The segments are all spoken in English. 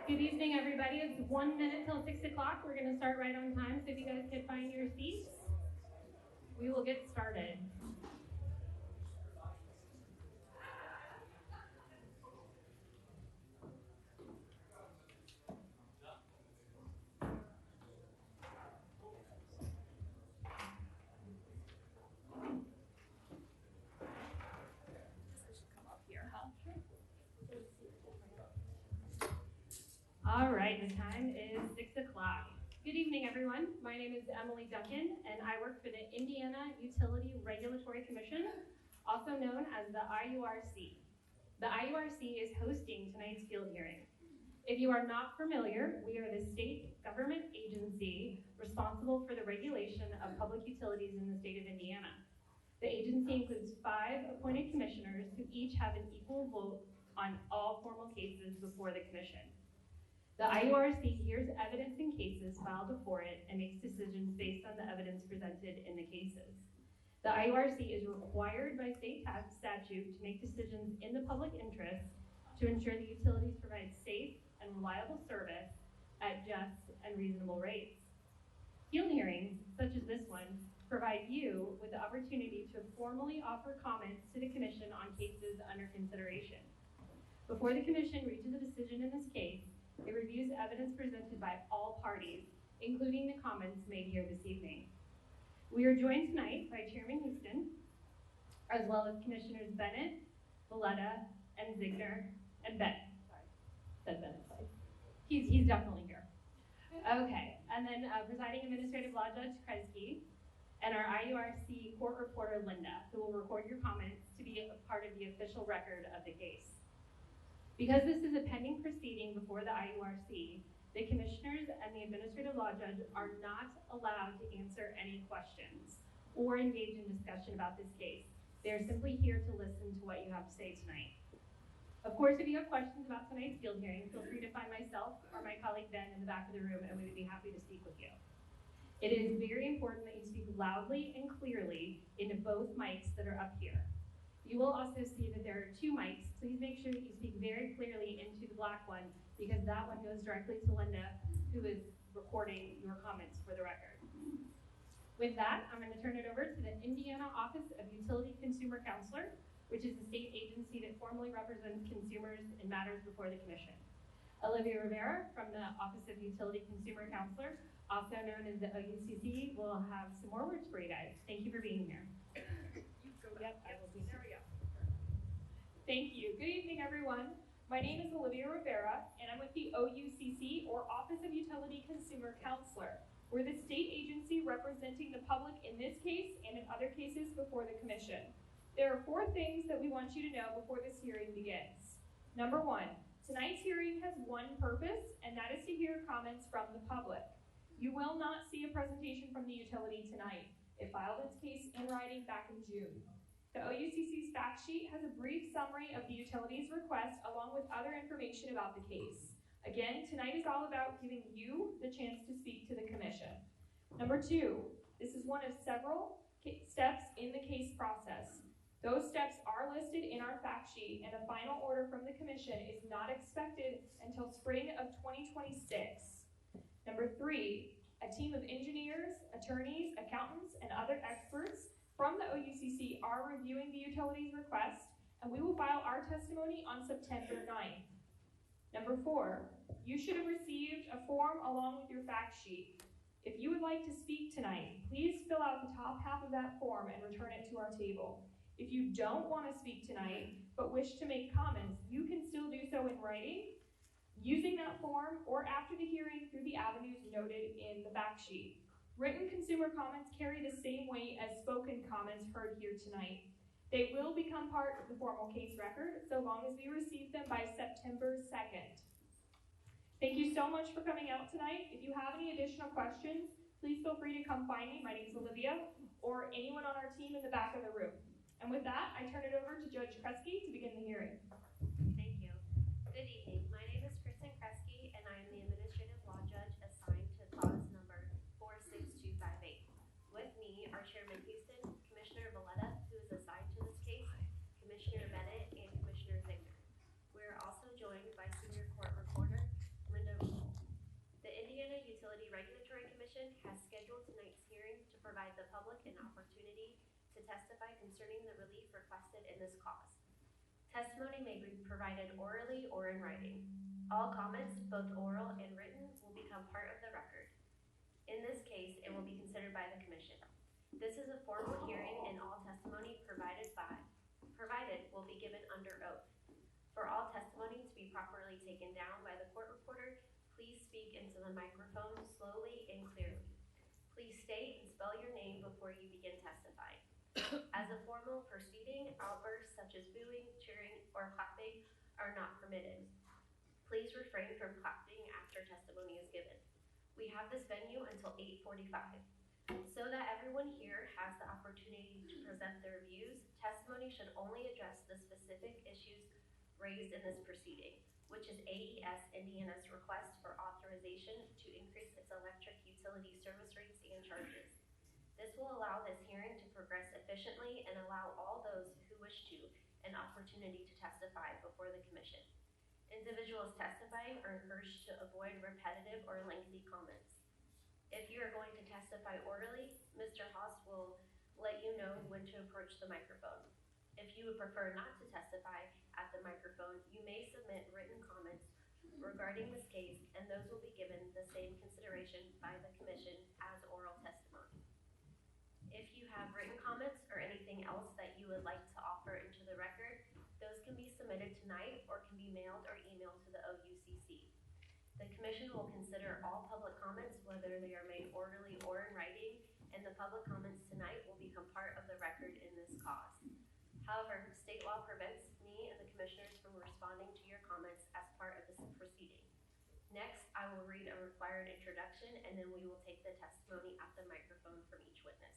Good evening, everybody. It's 1 minute till 6 o'clock. We're going to start right on time, so if you guys could find your seats, we will get started. All right, the time is 6 o'clock. Good evening, everyone. My name is Emily Duncan, and I work for the Indiana Utility Regulatory Commission, also known as the IURC. The IURC is hosting tonight's field hearing. If you are not familiar, we are the state government agency responsible for the regulation of public utilities in the state of Indiana. The agency includes 5 appointed commissioners who each have an equal vote on all formal cases before the commission. The IURC hears evidence in cases filed before it and makes decisions based on the evidence presented in the cases. The IURC is required by state statute to make decisions in the public interest to ensure the utilities provide safe and reliable service at just and reasonable rates. Field hearings, such as this one, provide you with the opportunity to formally offer comments to the commission on cases under consideration. Before the commission reaches a decision in this case, it reviews evidence presented by all parties, including the comments made here this evening. We are joined tonight by Chairman Houston, as well as Commissioners Bennett, Valletta, and Ziegner, and Bennett. Sorry, said Bennett twice. He's definitely here. Okay, and then Presiding Administrative Law Judge Kresge, and our IURC court reporter Linda, who will record your comments to be a part of the official record of the case. Because this is a pending proceeding before the IURC, the commissioners and the administrative law judge are not allowed to answer any questions or engage in discussion about this case. They are simply here to listen to what you have to say tonight. Of course, if you have questions about tonight's field hearing, feel free to find myself or my colleague Ben in the back of the room, and we would be happy to speak with you. It is very important that you speak loudly and clearly into both mics that are up here. You will also see that there are 2 mics. Please make sure that you speak very clearly into the black one, because that one goes directly to Linda, who is recording your comments for the record. With that, I'm going to turn it over to the Indiana Office of Utility Consumer Counselor, which is the state agency that formally represents consumers in matters before the commission. Olivia Rivera from the Office of Utility Consumer Counselor, also known as the OUCC, will have some more words for you guys. Thank you for being here. Yep, I will be. There we go. Thank you. Good evening, everyone. My name is Olivia Rivera, and I'm with the OUCC, or Office of Utility Consumer Counselor. We're the state agency representing the public in this case and in other cases before the commission. There are 4 things that we want you to know before this hearing begins. Number 1, tonight's hearing has one purpose, and that is to hear comments from the public. You will not see a presentation from the utility tonight. It filed its case in writing back in June. The OUCC's fact sheet has a brief summary of the utility's request along with other information about the case. Again, tonight is all about giving you the chance to speak to the commission. Number 2, this is one of several steps in the case process. Those steps are listed in our fact sheet, and a final order from the commission is not expected until spring of 2026. Number 3, a team of engineers, attorneys, accountants, and other experts from the OUCC are reviewing the utility's request, and we will file our testimony on September 9th. Number 4, you should have received a form along with your fact sheet. If you would like to speak tonight, please fill out the top half of that form and return it to our table. If you don't want to speak tonight, but wish to make comments, you can still do so in writing, using that form, or after the hearing through the avenues noted in the fact sheet. Written consumer comments carry the same weight as spoken comments heard here tonight. They will become part of the formal case record so long as we receive them by September 2nd. Thank you so much for coming out tonight. If you have any additional questions, please feel free to come find me. My name is Olivia, or anyone on our team in the back of the room. And with that, I turn it over to Judge Kresge to begin the hearing. Thank you. Good evening. My name is Kristen Kresge, and I am the Administrative Law Judge assigned to cause number 46258. With me are Chairman Houston, Commissioner Valletta, who is assigned to this case, Commissioner Bennett, and Commissioner Ziegner. We are also joined by Senior Court Reporter testify concerning the relief requested in this cause. Testimony may be provided orally or in writing. All comments, both oral and written, will become part of the record. In this case, it will be considered by the Commission. This is a formal hearing and all testimony provided will be given under oath. For all testimony to be properly taken down by the court reporter, please speak into the microphone slowly and clearly. Please state and spell your name before you begin testifying. As a formal proceeding, outbursts such as booing, cheering, or clapping are not permitted. Please refrain from clapping after testimony is given. We have this venue until 8:45. So that everyone here has the opportunity to present their views, testimony should only address the specific issues raised in this proceeding, which is AES Indiana's request for authorization to increase its electric utility service rates and charges. This will allow this hearing to progress efficiently and allow all those who wish to an opportunity to testify before the Commission. Individuals testifying are encouraged to avoid repetitive or lengthy comments. If you are going to testify orally, Mr. Haas will let you know when to approach the microphone. If you would prefer not to testify at the microphone, you may submit written comments regarding this case, and those will be given the same consideration by the Commission as oral testimony. If you have written comments or anything else that you would like to offer into the record, those can be submitted tonight or can be mailed or emailed to the OUCC. The Commission will consider all public comments, whether they are made orally or in writing, and the public comments tonight will become part of the record in this cause. However, state law prevents me and the Commissioners from responding to your comments as part of this proceeding. Next, I will read a required introduction, and then we will take the testimony at the microphone from each witness.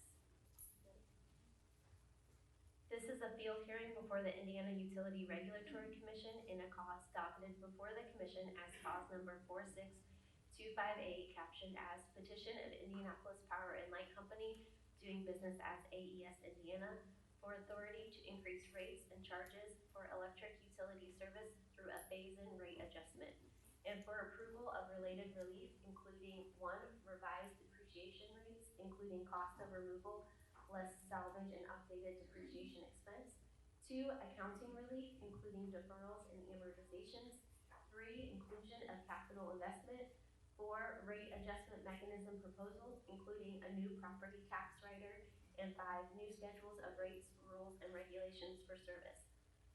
This is a field hearing before the Indiana Utility Regulatory Commission in a cause docketed before the Commission as cause number 46258, captioned as Petition of Indianapolis Power and Light Company doing business as AES Indiana for authority to increase rates and charges for electric utility service through a phase-in rate adjustment, and for approval of related relief, including 1, revised depreciation rates, including cost of removal, less salvage and updated depreciation expense. 2, accounting relief, including deferrals and amortizations. 3, inclusion of capital investment. 4, rate adjustment mechanism proposals, including a new property tax rider. And 5, new schedules of rates, rules, and regulations for service.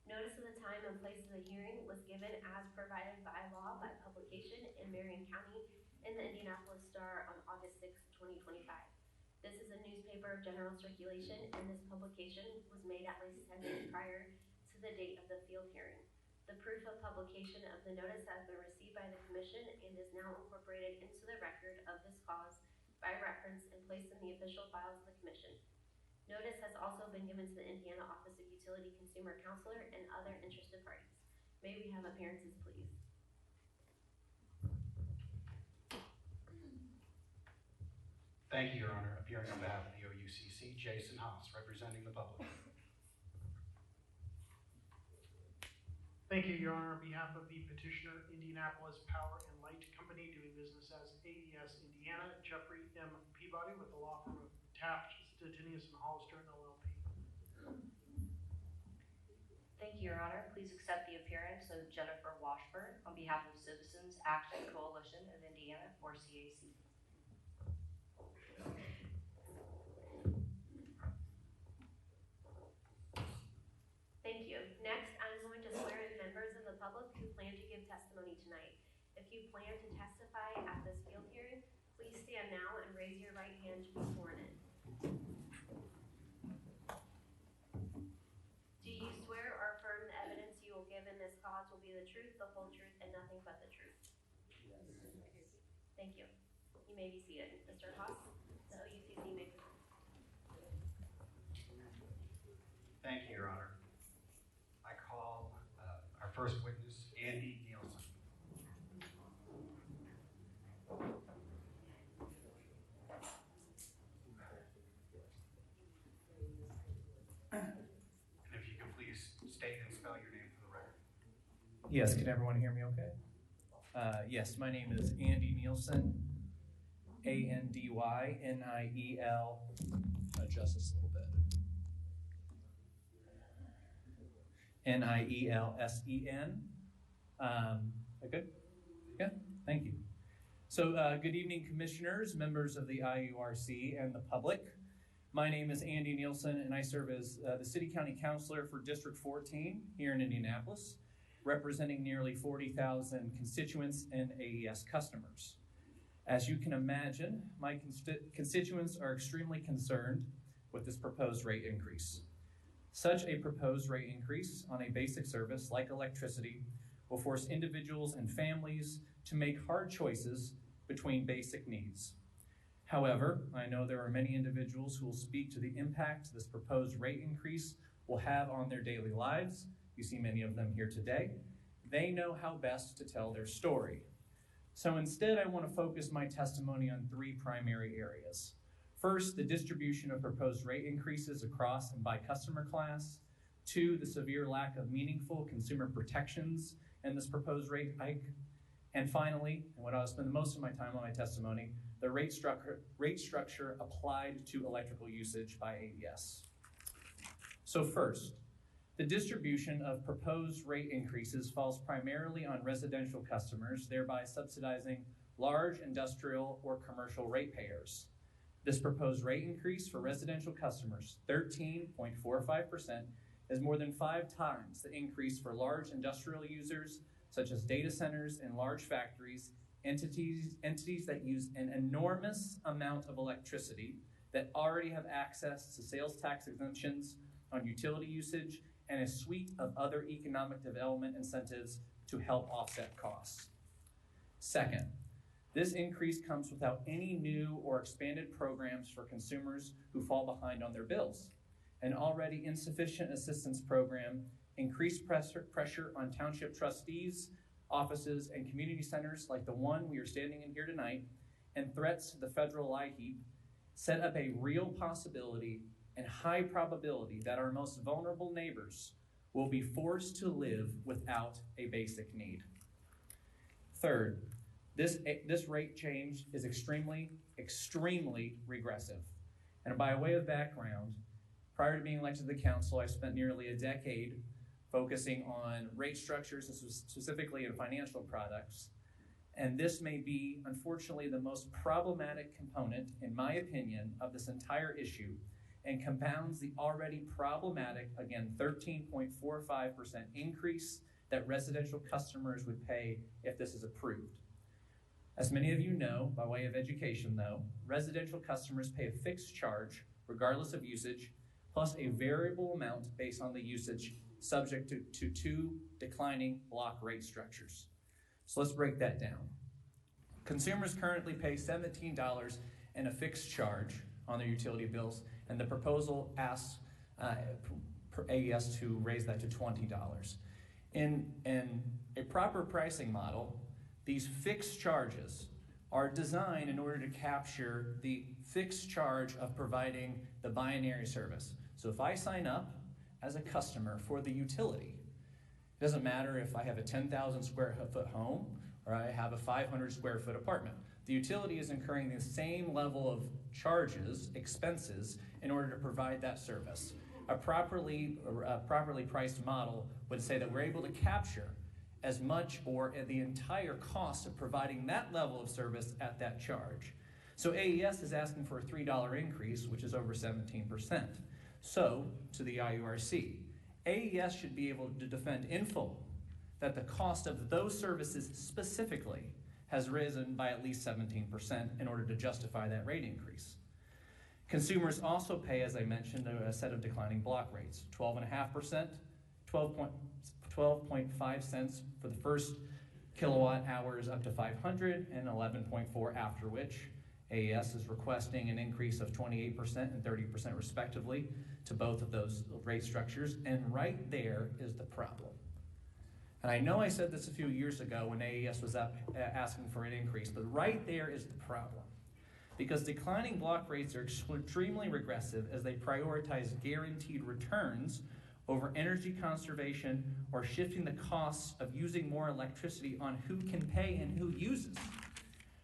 Notice of the time and place of the hearing was given as provided by law by publication in Marion County in the Indianapolis Star on August 6, 2025. This is a newspaper of general circulation, and this publication was made at least 10 days prior to the date of the field hearing. The proof of publication of the notice has been received by the Commission and is now incorporated into the record of this cause by reference and placed in the official files of the Commission. Notice has also been given to the Indiana Office of Utility Consumer Counselor and other interested parties. May we have appearances, please? Thank you, Your Honor. Appearing on behalf of the OUCC, Jason Haas, representing the public. Thank you, Your Honor. On behalf of the petitioner, Indianapolis Power and Light Company, doing business as AES Indiana, Jeffrey M. Peabody with the law firm of Taft, Stettinius & Hollister, LLP. Thank you, Your Honor. Please accept the appearance of Jennifer Washburn on behalf of Citizens Action Coalition of Indiana, or CAC. Thank you. Next, I'm going to swear in members of the public who plan to give testimony tonight. If you plan to testify at this field hearing, please stand now and raise your right hand to be sworn in. Do you swear or affirm the evidence you will give in this cause will be the truth, the whole truth, and nothing but the truth? Yes. Thank you. You may be seated. Mr. Haas, the OUCC may proceed. Thank you, Your Honor. I call our first witness, Andy Nielsen. And if you can please state and spell your name for the record. Yes, can everyone hear me okay? Yes, my name is Andy Nielsen, ANDYNIEL. Adjust this a little bit. Nielsen. Good? Yeah, thank you. So good evening, commissioners, members of the IURC, and the public. My name is Andy Nielsen, and I serve as the City County Councilor for District 14 here in Indianapolis, representing nearly 40,000 constituents and AES customers. As you can imagine, my constituents are extremely concerned with this proposed rate increase. Such a proposed rate increase on a basic service like electricity will force individuals and families to make hard choices between basic needs. However, I know there are many individuals who will speak to the impact this proposed rate increase will have on their daily lives. You see many of them here today. They know how best to tell their story. So instead, I want to focus my testimony on three primary areas. First, the distribution of proposed rate increases across and by customer class. Two, the severe lack of meaningful consumer protections in this proposed rate hike. And finally, and what I'll spend most of my time on my testimony, the rate structure applied to electrical usage by AES. So first, the distribution of proposed rate increases falls primarily on residential customers, thereby subsidizing large industrial or commercial ratepayers. This proposed rate increase for residential customers, 13.45%, is more than 5 times the increase for large industrial users, such as data centers and large factories, entities that use an enormous amount of electricity, that already have access to sales tax exemptions on utility usage, and a suite of other economic development incentives to help offset costs. Second, this increase comes without any new or expanded programs for consumers who fall behind on their bills. An already insufficient assistance program, increased pressure on township trustees, offices, and community centers like the one we are standing in here tonight, and threats to the federal LIHEAP set up a real possibility and high probability that our most vulnerable neighbors will be forced to live without a basic need. Third, this rate change is extremely regressive. And by way of background, prior to being elected to the council, I spent nearly a decade focusing on rate structures, and specifically in financial products. And this may be, unfortunately, the most problematic component, in my opinion, of this entire issue, and compounds the already problematic, again, 13.45% increase that residential customers would pay if this is approved. As many of you know, by way of education though, residential customers pay a fixed charge, regardless of usage, plus a variable amount based on the usage, subject to 2 declining block rate structures. So let's break that down. Consumers currently pay $17 in a fixed charge on their utility bills, and the proposal asks AES to raise that to $20. In a proper pricing model, these fixed charges are designed in order to capture the fixed charge of providing the binary service. So if I sign up as a customer for the utility, it doesn't matter if I have a 10,000 square foot home or I have a 500 square foot apartment. The utility is incurring the same level of charges, expenses, in order to provide that service. A properly priced model would say that we're able to capture as much or the entire cost of providing that level of service at that charge. So AES is asking for a $3 increase, which is over 17%. So, to the IURC, AES should be able to defend in full that the cost of those services specifically has risen by at least 17% in order to justify that rate increase. Consumers also pay, as I mentioned, a set of declining block rates, 12.5%, 12.5 cents for the first kilowatt hours up to 500, and 11.4 after which. AES is requesting an increase of 28% and 30% respectively to both of those rate structures, and right there is the problem. And I know I said this a few years ago when AES was up asking for an increase, but right there is the problem. Because declining block rates are extremely regressive as they prioritize guaranteed returns over energy conservation or shifting the costs of using more electricity on who can pay and who uses.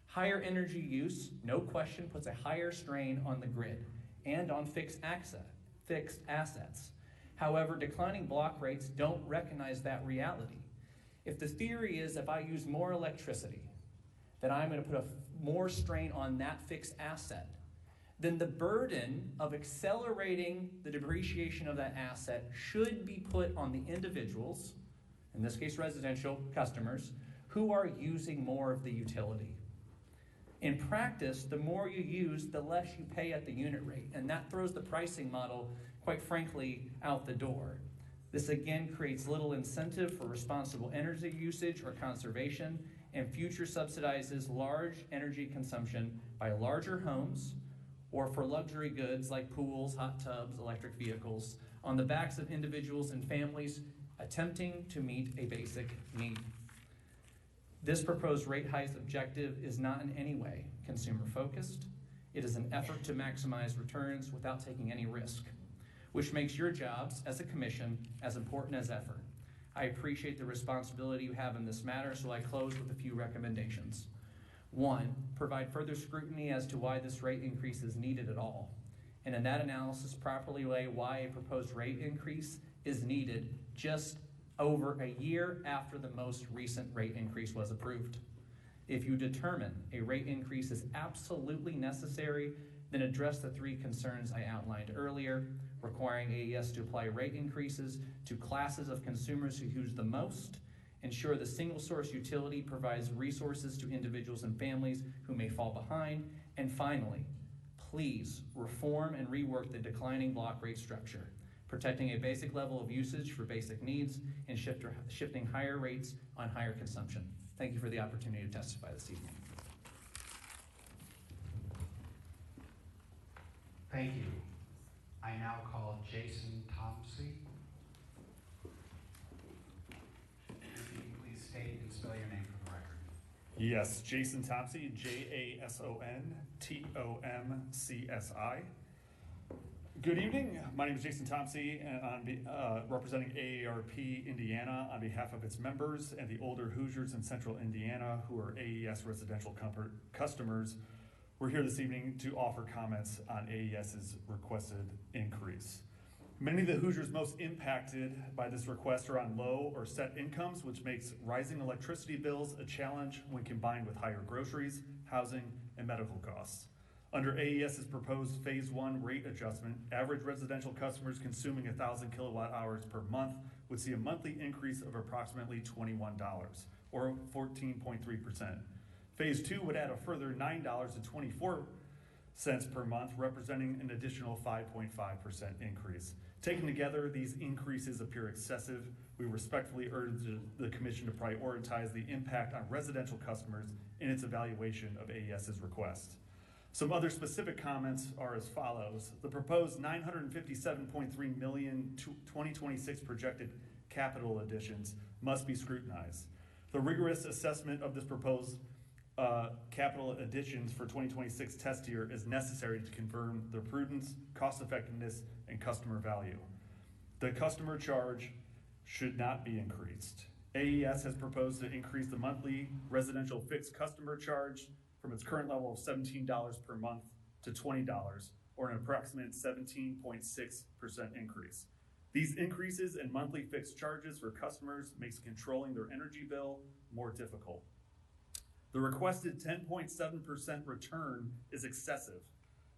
Higher energy use, no question, puts a higher strain on the grid and on fixed assets. However, declining block rates don't recognize that reality. If the theory is if I use more electricity, that I'm going to put more strain on that fixed asset, then the burden of accelerating the depreciation of that asset should be put on the individuals, in this case residential customers, who are using more of the utility. In practice, the more you use, the less you pay at the unit rate, and that throws the pricing model, quite frankly, out the door. This again creates little incentive for responsible energy usage or conservation, and future subsidizes large energy consumption by larger homes or for luxury goods like pools, hot tubs, electric vehicles on the backs of individuals and families attempting to meet a basic need. This proposed rate hike objective is not in any way consumer focused. It is an effort to maximize returns without taking any risk, which makes your jobs as a commission as important as ever. I appreciate the responsibility you have in this matter, so I close with a few recommendations. 1, provide further scrutiny as to why this rate increase is needed at all, and in that analysis properly weigh why a proposed rate increase is needed just over a year after the most recent rate increase was approved. If you determine a rate increase is absolutely necessary, then address the 3 concerns I outlined earlier, requiring AES to apply rate increases to classes of consumers who use the most, ensure the single source utility provides resources to individuals and families who may fall behind, and finally, please reform and rework the declining block rate structure, protecting a basic level of usage for basic needs and shifting higher rates on higher consumption. Thank you for the opportunity to testify this evening. Thank you. I now call Jason Thompson. Please state and spell your name for the record. Yes, Jason Tomsey, Jasontomcsi. Good evening. My name is Jason Tomsey, and I'm representing AARP Indiana on behalf of its members and the older Hoosiers in Central Indiana who are AES residential customers. We're here this evening to offer comments on AES's requested increase. Many of the Hoosiers most impacted by this request are on low or set incomes, which makes rising electricity bills a challenge when combined with higher groceries, housing, and medical costs. Under AES's proposed Phase 1 rate adjustment, average residential customers consuming 1,000 kilowatt hours per month would see a monthly increase of approximately $21, or 14.3%. Phase 2 would add a further $9.24 per month, representing an additional 5.5% increase. Taken together, these increases appear excessive. We respectfully urge the Commission to prioritize the impact on residential customers in its evaluation of AES's request. Some other specific comments are as follows. The proposed $957.3 million 2026 projected capital additions must be scrutinized. The rigorous assessment of this proposed capital additions for 2026 test year is necessary to confirm their prudence, cost effectiveness, and customer value. The customer charge should not be increased. AES has proposed to increase the monthly residential fixed customer charge from its current level of $17 per month to $20, or an approximate 17.6% increase. These increases in monthly fixed charges for customers makes controlling their energy bill more difficult. The requested 10.7% return is excessive.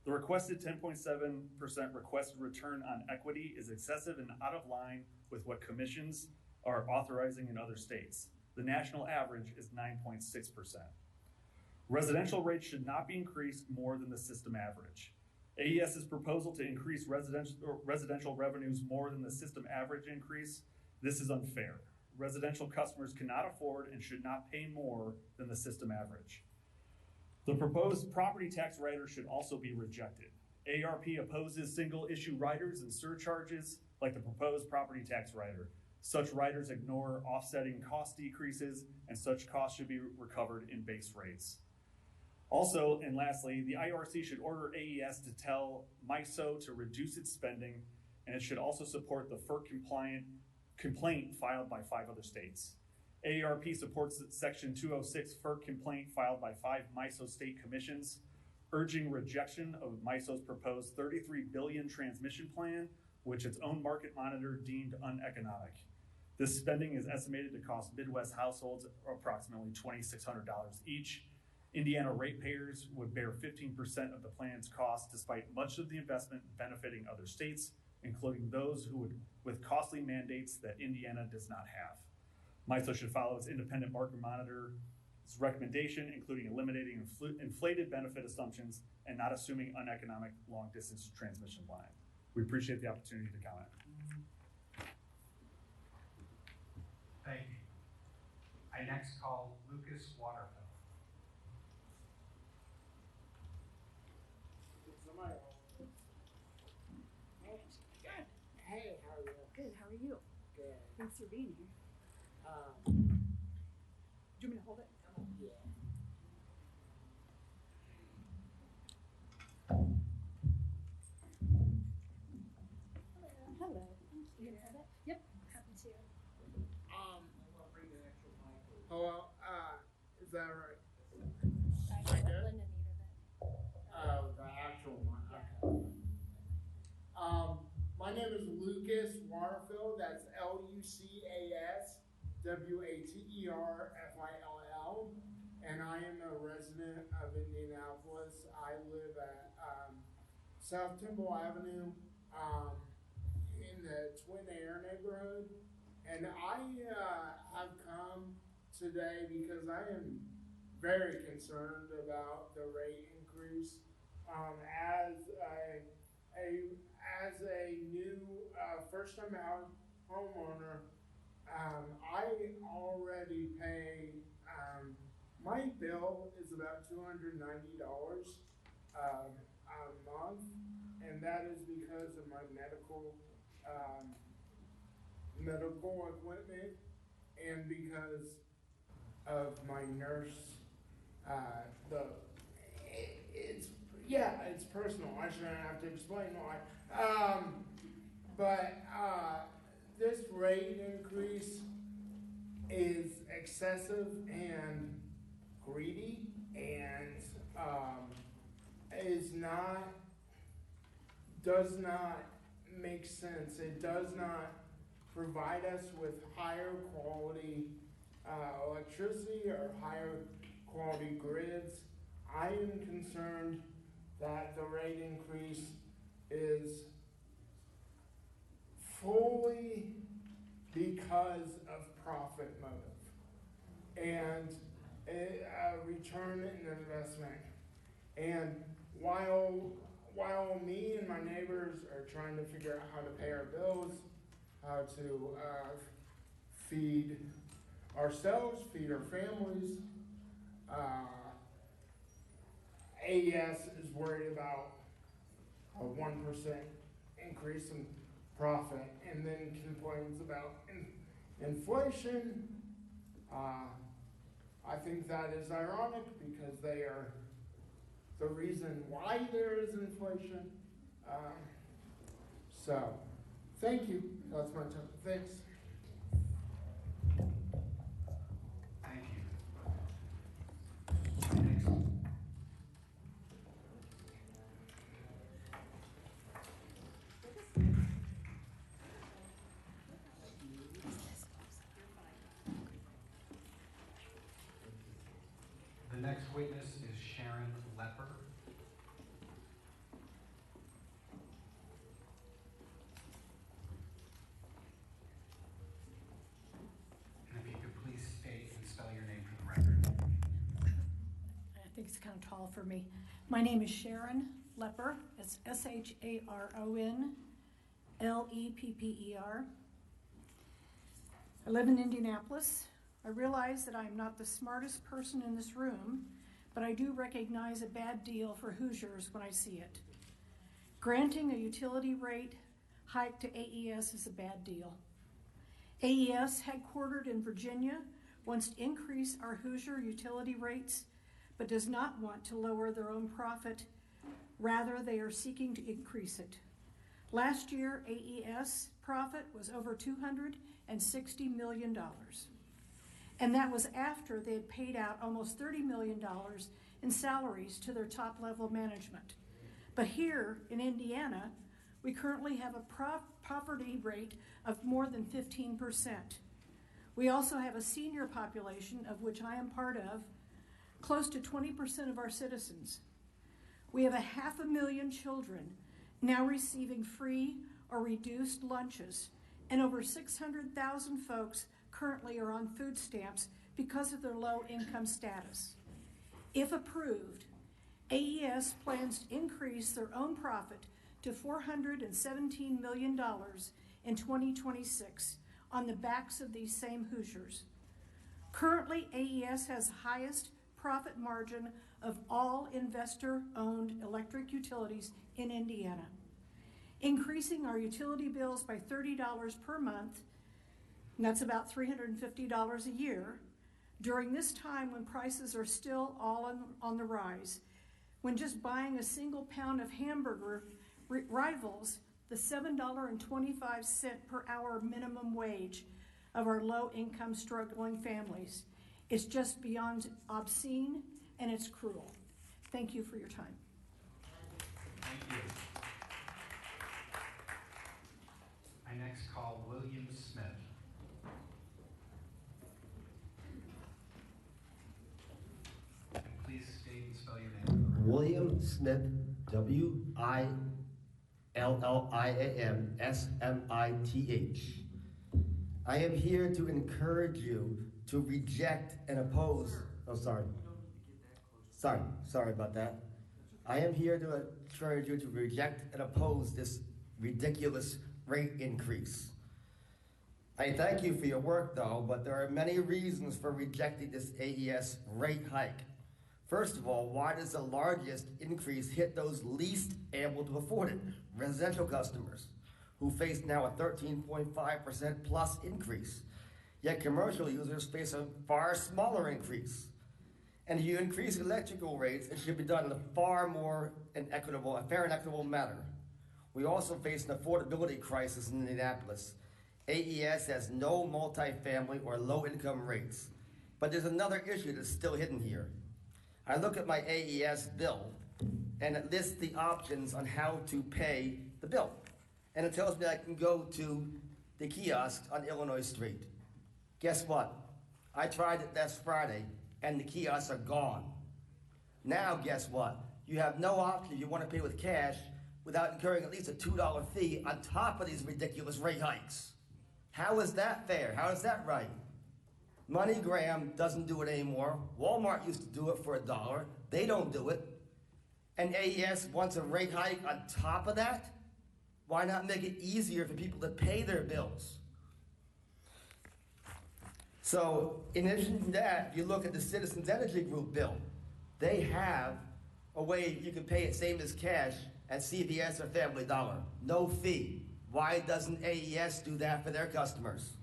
The requested 10.7% requested return on equity is excessive and out of line with what commissions are authorizing in other states. The national average is 9.6%. Residential rates should not be increased more than the system average. AES's proposal to increase residential revenues more than the system average increase, this is unfair. Residential customers cannot afford and should not pay more than the system average. The proposed property tax rider should also be rejected. AARP opposes single issue riders and surcharges like the proposed property tax rider. Such riders ignore offsetting cost decreases, and such costs should be recovered in base rates. Also, and lastly, the IURC should order AES to tell MISO to reduce its spending, and it should also support the FERC complaint filed by 5 other states. AARP supports Section 206 FERC complaint filed by 5 MISO state commissions, urging rejection of MISO's proposed $33 billion transmission plan, which its own market monitor deemed uneconomic. This spending is estimated to cost Midwest households approximately $2,600 each. Indiana ratepayers would bear 15% of the plan's cost, despite much of the investment benefiting other states, including those with costly mandates that Indiana does not have. MISO should follow its independent market monitor's recommendation, including eliminating inflated benefit assumptions and not assuming uneconomic long-distance transmission line. We appreciate the opportunity to comment. Thank you. I next call Lucas Waterfield. Hey, how are you? Good, how are you? Good. Thanks for being here. Do you want me to hold it? Yeah. Hello. You gonna hold it? Yep, happy to. Hello, is that right? I good? Linda needed it. Oh, the actual one, okay. My name is Lucas Waterfield, that's Lucas Waterfill, and I am a resident of Indianapolis. I live at, South Temple Avenue, in the Twin Air neighborhood. And I, have come today because I am very concerned about the rate increase. As a new first-time homeowner, I already pay. My bill is about $290 a month, and that is because of my medical equipment, and because of my nurse. It's personal. I shouldn't have to explain why. This rate increase is excessive and greedy, and does not make sense. It does not provide us with higher quality electricity or higher quality grids. I am concerned that the rate increase is fully because of profit motive and a return in investment. And while me and my neighbors are trying to figure out how to pay our bills, how to feed ourselves, feed our families, AES is worried about a 1% increase in profit and then complains about inflation. I think that is ironic because they are the reason why there is inflation. So, thank you. That's my time. Thanks. Thank you. Next. The next witness is Sharon Lepper. And if you could please state and spell your name for the record. I think it's kind of tall for me. My name is Sharon Lepper. It's SharonLepper. I live in Indianapolis. I realize that I'm not the smartest person in this room, but I do recognize a bad deal for Hoosiers when I see it. Granting a utility rate hike to AES is a bad deal. AES, headquartered in Virginia, wants to increase our Hoosier utility rates, but does not want to lower their own profit. Rather, they are seeking to increase it. Last year, AES profit was over $260 million. And that was after they had paid out almost $30 million in salaries to their top level management. But here in Indiana, we currently have a poverty rate of more than 15%. We also have a senior population, of which I am part of, close to 20% of our citizens. We have 500,000 children now receiving free or reduced lunches, and over 600,000 folks currently are on food stamps because of their low income status. If approved, AES plans to increase their own profit to $417 million in 2026 on the backs of these same Hoosiers. Currently, AES has the highest profit margin of all investor-owned electric utilities in Indiana. Increasing our utility bills by $30 per month, and that's about $350 a year, during this time when prices are still all on the rise, when just buying a single pound of hamburger rivals the $7.25 per hour minimum wage of our low-income struggling families. It's just beyond obscene, and it's cruel. Thank you for your time. Thank you. I next call William Smith. And please state and spell your name. William Smith, WILLIAM SMITH. I am here to encourage you to reject and oppose. Oh, sorry about that. I am here to encourage you to reject and oppose this ridiculous rate increase. I thank you for your work, though, but there are many reasons for rejecting this AES rate hike. First of all, why does the largest increase hit those least able to afford it, residential customers, who face now a 13.5% plus increase? Yet commercial users face a far smaller increase. And if you increase electrical rates, it should be done in a far more fair and equitable manner. We also face an affordability crisis in Indianapolis. AES has no multifamily or low-income rates. But there's another issue that's still hidden here. I look at my AES bill, and it lists the options on how to pay the bill. And it tells me I can go to the kiosk on Illinois Street. Guess what? I tried it last Friday, and the kiosks are gone. Now, guess what? You have no option if you want to pay with cash without incurring at least a $2 fee on top of these ridiculous rate hikes. How is that fair? How is that right? MoneyGram doesn't do it anymore. Walmart used to do it for $1. They don't do it. And AES wants a rate hike on top of that? Why not make it easier for people to pay their bills? So, in addition to that, you look at the Citizens Energy Group bill. They have a way you can pay it same as cash at CVS or Family Dollar. No fee. Why doesn't AES do that for their customers?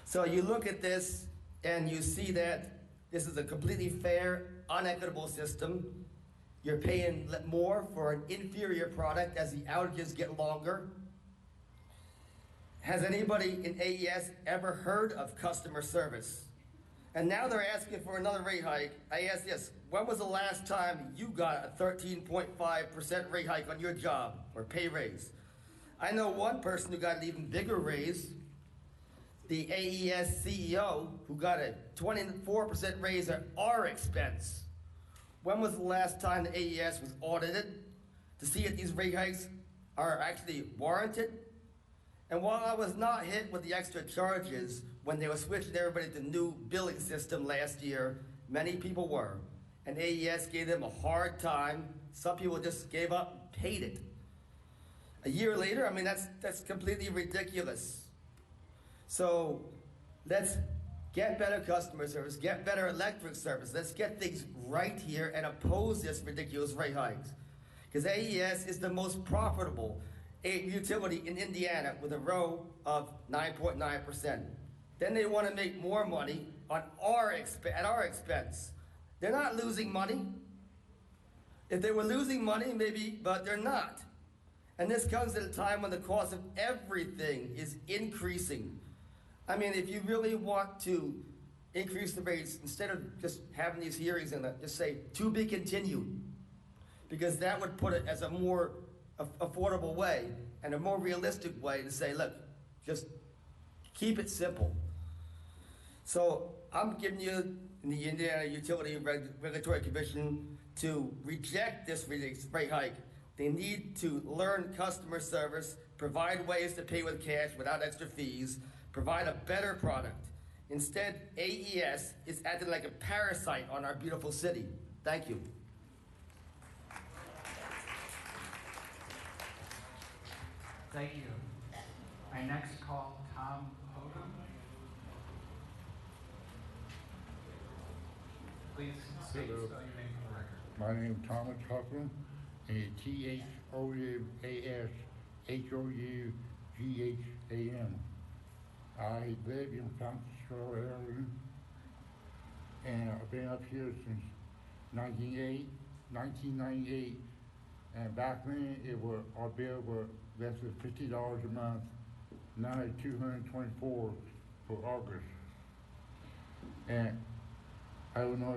So you look at this and you see that this is a completely fair, unequitable system. You're paying more for an inferior product as the outages get longer. Has anybody in AES ever heard of customer service? And now they're asking for another rate hike. I ask this, when was the last time you got a 13.5% rate hike on your job or pay raise? I know one person who got an even bigger raise, the AES CEO, who got a 24% raise at our expense. When was the last time the AES was audited to see if these rate hikes are actually warranted? And while I was not hit with the extra charges when they were switching everybody to the new billing system last year, many people were. And AES gave them a hard time. Some people just gave up and paid it. A year later, I mean, that's completely ridiculous. So let's get better customer service, get better electric service. Let's get things right here and oppose this ridiculous rate hikes. Because AES is the most profitable utility in Indiana with a row of 9.9%. Then they want to make more money at our expense. They're not losing money. If they were losing money, maybe, but they're not. And this comes at a time when the cost of everything is increasing. I mean, if you really want to increase the rates, instead of just having these hearings and just say, to be continued, because that would put it as a more affordable way and a more realistic way to say, look, just keep it simple. So I'm giving you the Indiana Utility Regulatory Commission to reject this rate hike. They need to learn customer service, provide ways to pay with cash without extra fees, provide a better product. Instead, AES is acting like a parasite on our beautiful city. Thank you. Thank you. I next call Tom Hodum. Please state and spell your name for the record. My name is Thomas Huffman, and THOUGHAM. I live in Francisco area, and I've been up here since 1998. And back then, our bill was less than $50 a month. Now it's $224 for August. And I don't know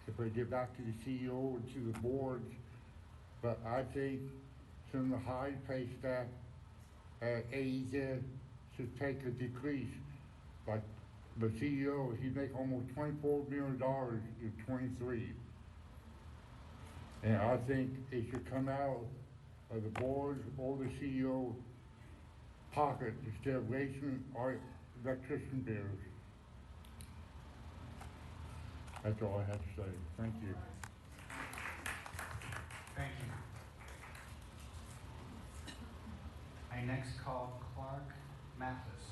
if I get back to the CEO and to the boards, but I think some of the high-paid staff at AES should take a decrease. Like the CEO, he make almost $24 million in 23. And I think it should come out of the board or the CEO pocket instead of raising our electrician bills. That's all I have to say. Thank you. Thank you. I next call Clark Mathis.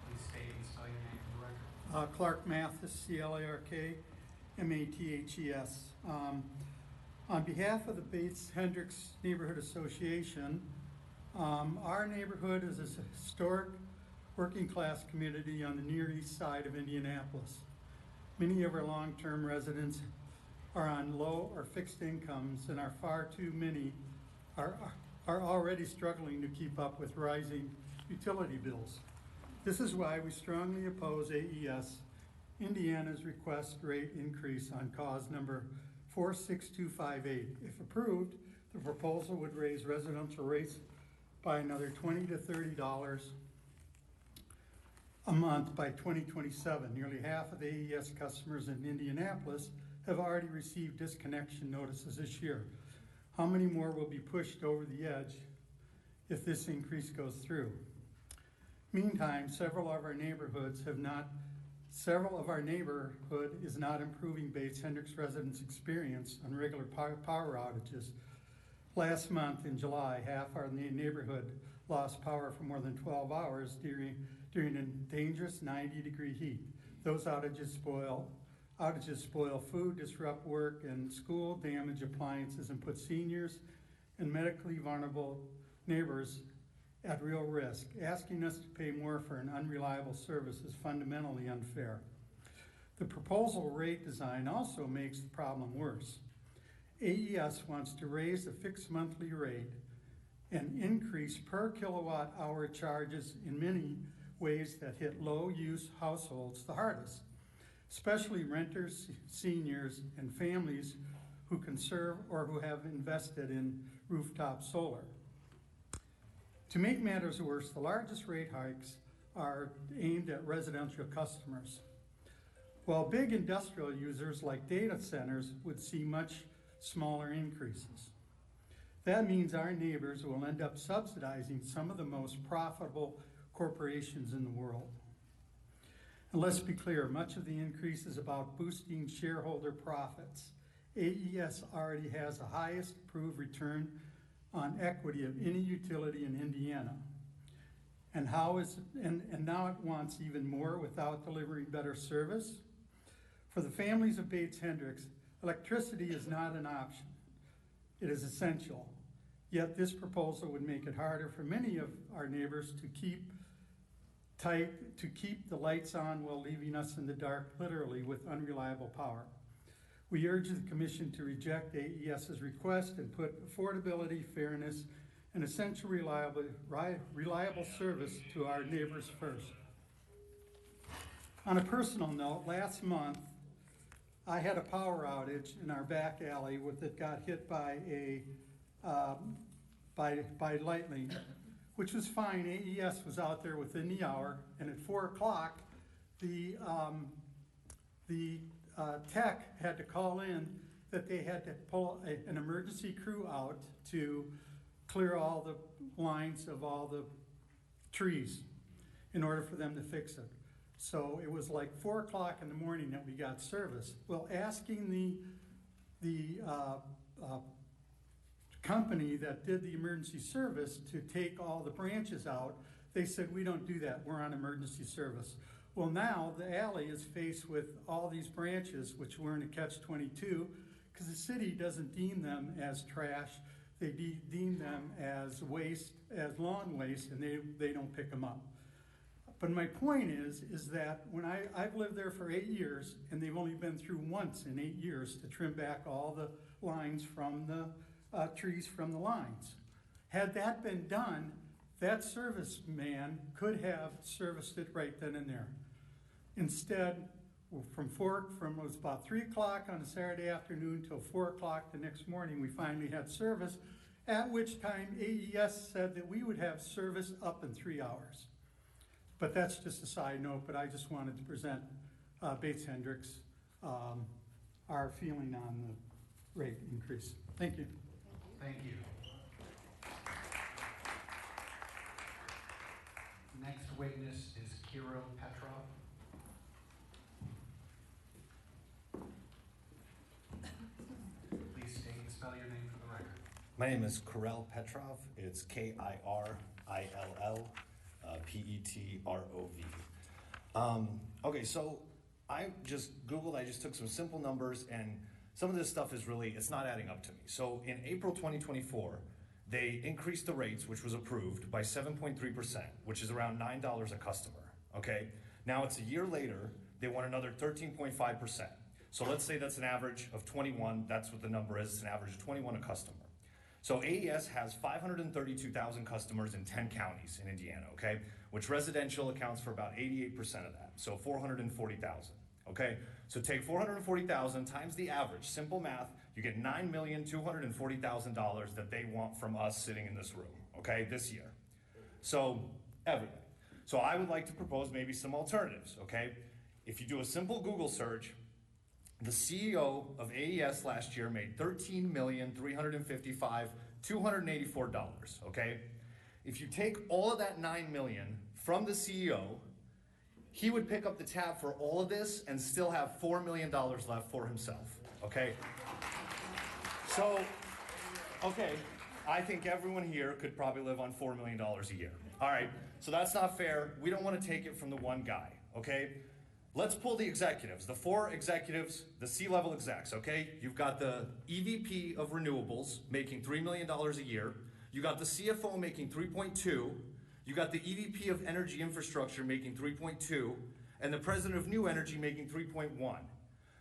Please state and spell your name for the record. Clark Mathis, CLARK-MATHES. On behalf of the Bates Hendricks Neighborhood Association, our neighborhood is a historic working class community on the Near East Side of Indianapolis. Many of our long-term residents are on low or fixed incomes, and are far too many are already struggling to keep up with rising utility bills. This is why we strongly oppose AES Indiana's request rate increase on cause number 46258. If approved, the proposal would raise residential rates by another $20 to $30 a month by 2027. Nearly half of the AES customers in Indianapolis have already received disconnection notices this year. How many more will be pushed over the edge if this increase goes through? Meantime, several of our neighborhood is not improving Bates Hendricks residents' experience on regular power outages. Last month in July, half our neighborhood lost power for more than 12 hours during a dangerous 90-degree heat. Those outages spoil food, disrupt work and school, damage appliances, and put seniors and medically vulnerable neighbors at real risk. Asking us to pay more for an unreliable service is fundamentally unfair. The proposal rate design also makes the problem worse. AES wants to raise the fixed monthly rate and increase per kilowatt hour charges in many ways that hit low-use households the hardest, especially renters, seniors, and families who conserve or who have invested in rooftop solar. To make matters worse, the largest rate hikes are aimed at residential customers, while big industrial users like data centers would see much smaller increases. That means our neighbors will end up subsidizing some of the most profitable corporations in the world. And let's be clear, much of the increase is about boosting shareholder profits. AES already has the highest approved return on equity of any utility in Indiana. And now it wants even more without delivering better service. For the families of Bates Hendricks, electricity is not an option. It is essential. Yet this proposal would make it harder for many of our neighbors to keep the lights on while leaving us in the dark, literally, with unreliable power. We urge the Commission to reject AES's request and put affordability, fairness, an essential reliable service to our neighbors first. On a personal note, last month, I had a power outage in our back alley that got hit by by lightning, which was fine. AES was out there within the hour, and at 4 o'clock, the tech had to call in that they had to pull an emergency crew out to clear all the lines of all the trees in order for them to fix it. So it was like 4 o'clock in the morning that we got service. Well, asking the company that did the emergency service to take all the branches out, they said, we don't do that, we're on emergency service. Well, now the alley is faced with all these branches, which we're in a catch-22, because the city doesn't deem them as trash, they deem them as waste, as lawn waste, and they don't pick them up. But my point is that when I've lived there for 8 years, and they've only been through once in 8 years to trim back all the lines from the trees from the lines. Had that been done, that serviceman could have serviced it right then and there. Instead, from it was about 3 o'clock on a Saturday afternoon till 4 o'clock the next morning, we finally had service, at which time AES said that we would have service up in 3 hours. But that's just a side note, but I just wanted to present Bates Hendricks, our feeling on the rate increase. Thank you. Thank you. Next witness is Kirill Petrov. Please state and spell your name for the record. My name is Kirill Petrov. It's K-I-R-I-L-L P-E-T-R-O-V. Okay, so I just took some simple numbers, and some of this stuff is really, it's not adding up to me. So in April 2024, they increased the rates, which was approved, by 7.3%, which is around $9 a customer, okay? Now it's a year later, they want another 13.5%. So let's say that's an average of 21, that's what the number is, it's an average of 21 a customer. So AES has 532,000 customers in 10 counties in Indiana, okay? Which residential accounts for about 88% of that, so 440,000, okay? So take 440,000 times the average, simple math, you get $9,240,000 that they want from us sitting in this room, okay, this year. So, everything. So I would like to propose maybe some alternatives, okay? If you do a simple Google search, the CEO of AES last year made $13,355,284, okay? If you take all of that $9 million from the CEO, he would pick up the tab for all of this and still have $4 million left for himself, okay? So, okay, I think everyone here could probably live on $4 million a year. All right, so that's not fair. We don't want to take it from the one guy, okay? Let's pull the executives, the 4 executives, the C-level execs, okay? You've got the EVP of renewables making $3 million a year. You got the CFO making 3.2. You got the EVP of energy infrastructure making 3.2, and the president of new energy making 3.1.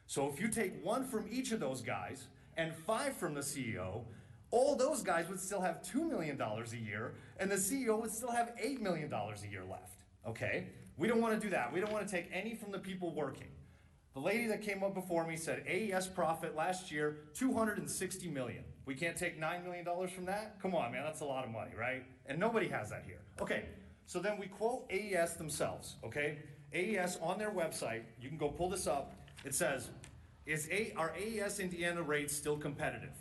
So if you take 1 from each of those guys and 5 from the CEO, all those guys would still have $2 million a year, and the CEO would still have $8 million a year left, okay? We don't want to do that. We don't want to take any from the people working. The lady that came up before me said AES profit last year, $260 million. We can't take $9 million from that? Come on, man, that's a lot of money, right? And nobody has that here. Okay, so then we quote AES themselves, okay? AES on their website, you can go pull this up. It says, are AES Indiana rates still competitive?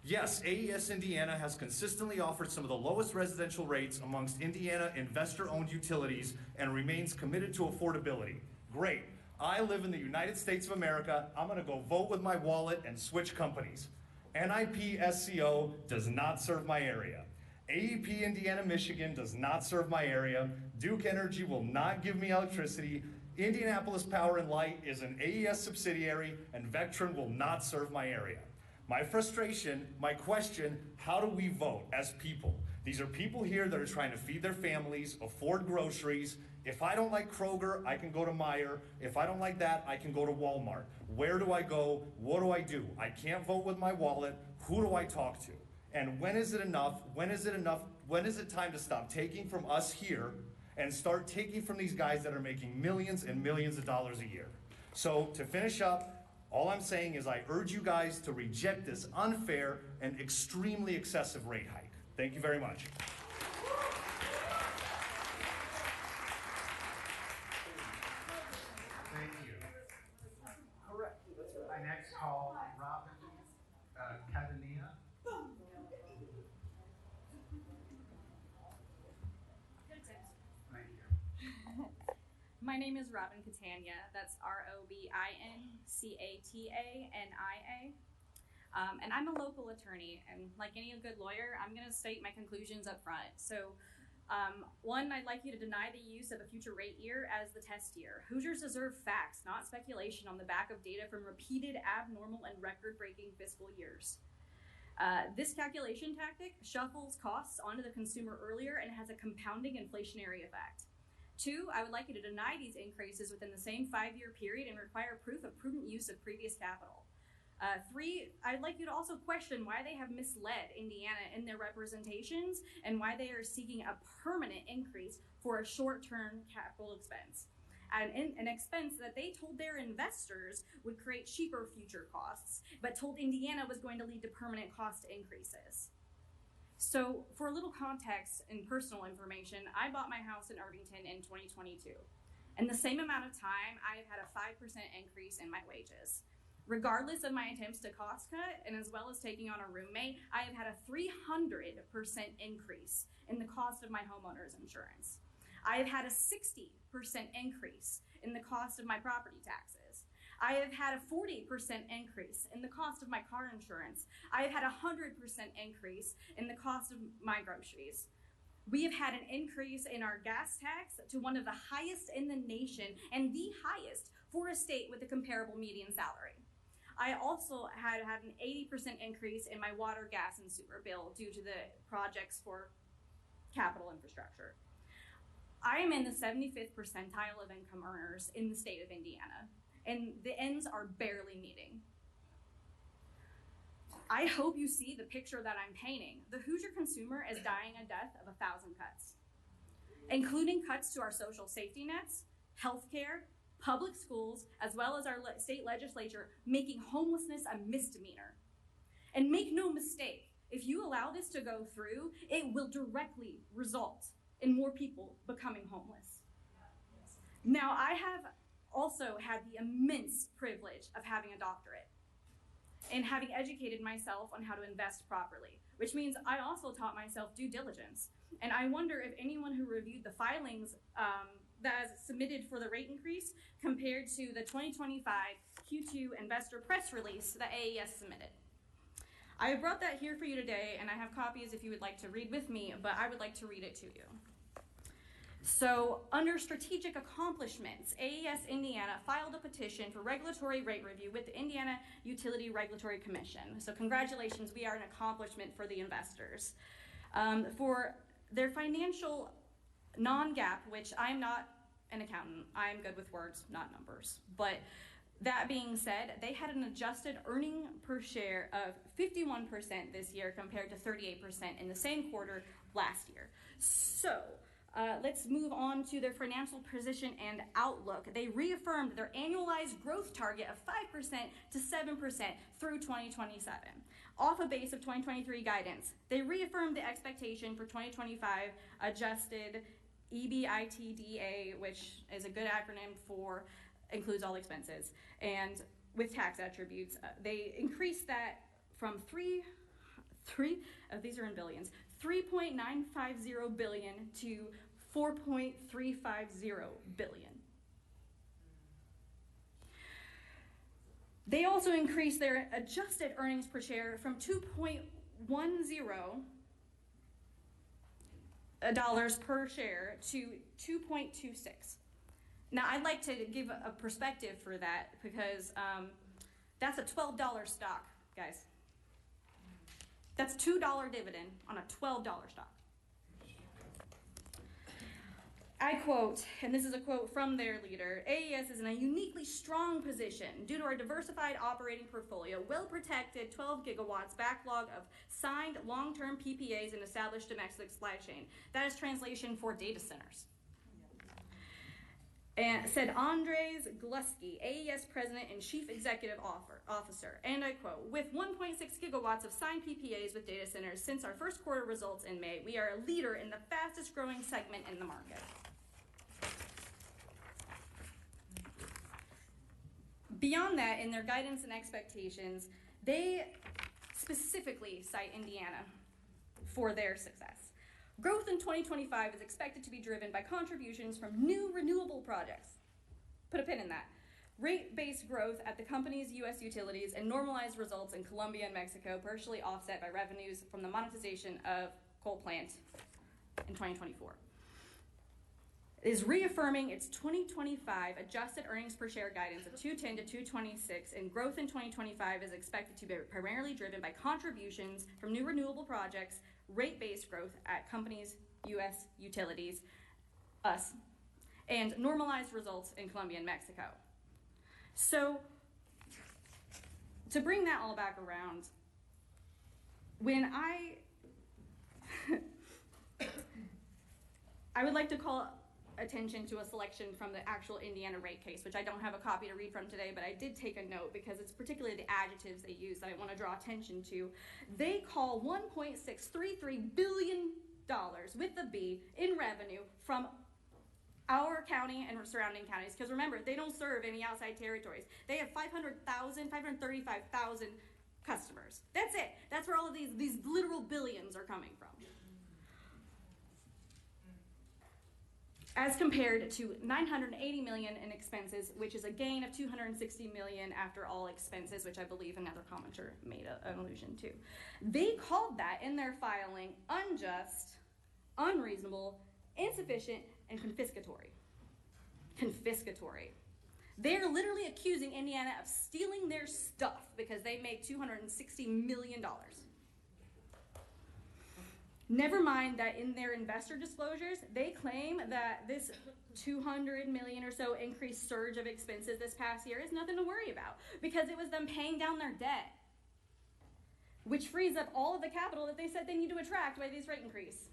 Yes, AES Indiana has consistently offered some of the lowest residential rates amongst Indiana investor-owned utilities and remains committed to affordability. Great. I live in the United States of America. I'm going to go vote with my wallet and switch companies. NIPSCO does not serve my area. AEP Indiana Michigan does not serve my area. Duke Energy will not give me electricity. Indianapolis Power and Light is an AES subsidiary, and Vectren will not serve my area. My frustration, my question, how do we vote as people? These are people here that are trying to feed their families, afford groceries. If I don't like Kroger, I can go to Meijer. If I don't like that, I can go to Walmart. Where do I go? What do I do? I can't vote with my wallet. Who do I talk to? And when is it enough? When is it enough? When is it time to stop taking from us here and start taking from these guys that are making millions and millions of dollars a year? So to finish up, all I'm saying is I urge you guys to reject this unfair and extremely excessive rate hike. Thank you very much. Thank you. Correct. I next call Robin Cadenia. Thank you. My name is Robin Catania. That's ROBINCATANIA. And I'm a local attorney, and like any good lawyer, I'm going to state my conclusions up front. So, one, I'd like you to deny the use of a future rate year as the test year. Hoosiers deserve facts, not speculation on the back of data from repeated abnormal and record-breaking fiscal years. This calculation tactic shuffles costs onto the consumer earlier and has a compounding inflationary effect. Two, I would like you to deny these increases within the same 5-year period and require proof of prudent use of previous capital. Three, I'd like you to also question why they have misled Indiana in their representations and why they are seeking a permanent increase for a short-term capital expense. An expense that they told their investors would create cheaper future costs, but told Indiana was going to lead to permanent cost increases. So for a little context and personal information, I bought my house in Irvington in 2022. In the same amount of time, I have had a 5% increase in my wages. Regardless of my attempts to cost cut, and as well as taking on a roommate, I have had a 300% increase in the cost of my homeowner's insurance. I have had a 60% increase in the cost of my property taxes. I have had a 40% increase in the cost of my car insurance. I have had a 100% increase in the cost of my groceries. We have had an increase in our gas tax to one of the highest in the nation and the highest for a state with a comparable median salary. I also had an 80% increase in my water, gas, and sewer bill due to the projects for capital infrastructure. I am in the 75th percentile of income earners in the state of Indiana, and the ends are barely meeting. I hope you see the picture that I'm painting. The Hoosier consumer is dying a death of 1,000 cuts, including cuts to our social safety nets, healthcare, public schools, as well as our state legislature, making homelessness a misdemeanor. And make no mistake, if you allow this to go through, it will directly result in more people becoming homeless. Now, I have also had the immense privilege of having a doctorate and having educated myself on how to invest properly, which means I also taught myself due diligence. And I wonder if anyone who reviewed the filings that is submitted for the rate increase compared to the 2025 Q2 investor press release that AES submitted. I have brought that here for you today, and I have copies if you would like to read with me, but I would like to read it to you. So, under strategic accomplishments, AES Indiana filed a petition for regulatory rate review with the Indiana Utility Regulatory Commission. So congratulations, we are an accomplishment for the investors. For their financial non-GAAP, which I'm not an accountant, I'm good with words, not numbers. But that being said, they had an adjusted earning per share of 51% this year compared to 38% in the same quarter last year. So, let's move on to their financial position and outlook. They reaffirmed their annualized growth target of 5% to 7% through 2027. Off a base of 2023 guidance, they reaffirmed the expectation for 2025 adjusted EBITDA, which is a good acronym for includes all expenses, and with tax attributes. They increased that from these are in billions, 3.950 billion to 4.350 billion. They also increased their adjusted earnings per share from $2.10 per share to 2.26. Now, I'd like to give a perspective for that because that's a $12 stock, guys. That's $2 dividend on a $12 stock. I quote, and this is a quote from their leader, AES is in a uniquely strong position due to our diversified operating portfolio, well-protected 12 gigawatts backlog of signed long-term PPAs and established domestic supply chain. That is translation for data centers. And said Andres Glusky, AES President and Chief Executive Officer, and I quote, with 1.6 gigawatts of signed PPAs with data centers since our first quarter results in May, we are a leader in the fastest growing segment in the market. Beyond that, in their guidance and expectations, they specifically cite Indiana for their success. Growth in 2025 is expected to be driven by contributions from new renewable projects. Put a pin in that. Rate-based growth at the company's U.S. utilities and normalized results in Colombia and Mexico, partially offset by revenues from the monetization of coal plant in 2024. It is reaffirming its 2025 adjusted earnings per share guidance of $2.10 to $2.26, and growth in 2025 is expected to be primarily driven by contributions from new renewable projects, rate-based growth at companies' U.S. utilities, us, and normalized results in Colombia and Mexico. So, to bring that all back around, when I would like to call attention to a selection from the actual Indiana rate case, which I don't have a copy to read from today, but I did take a note because it's particularly the adjectives they use that I want to draw attention to. They call $1.633 billion with a B in revenue from our county and surrounding counties, because remember, they don't serve any outside territories. They have 535,000 customers. That's it. That's where all of these literal billions are coming from. As compared to $980 million in expenses, which is a gain of $260 million after all expenses, which I believe another commenter made an allusion to. They called that in their filing unjust, unreasonable, insufficient, and confiscatory. Confiscatory. They're literally accusing Indiana of stealing their stuff because they made $260 million. Never mind that in their investor disclosures, they claim that this $200 million or so increased surge of expenses this past year is nothing to worry about because it was them paying down their debt, which frees up all of the capital that they said they need to attract by this rate increase.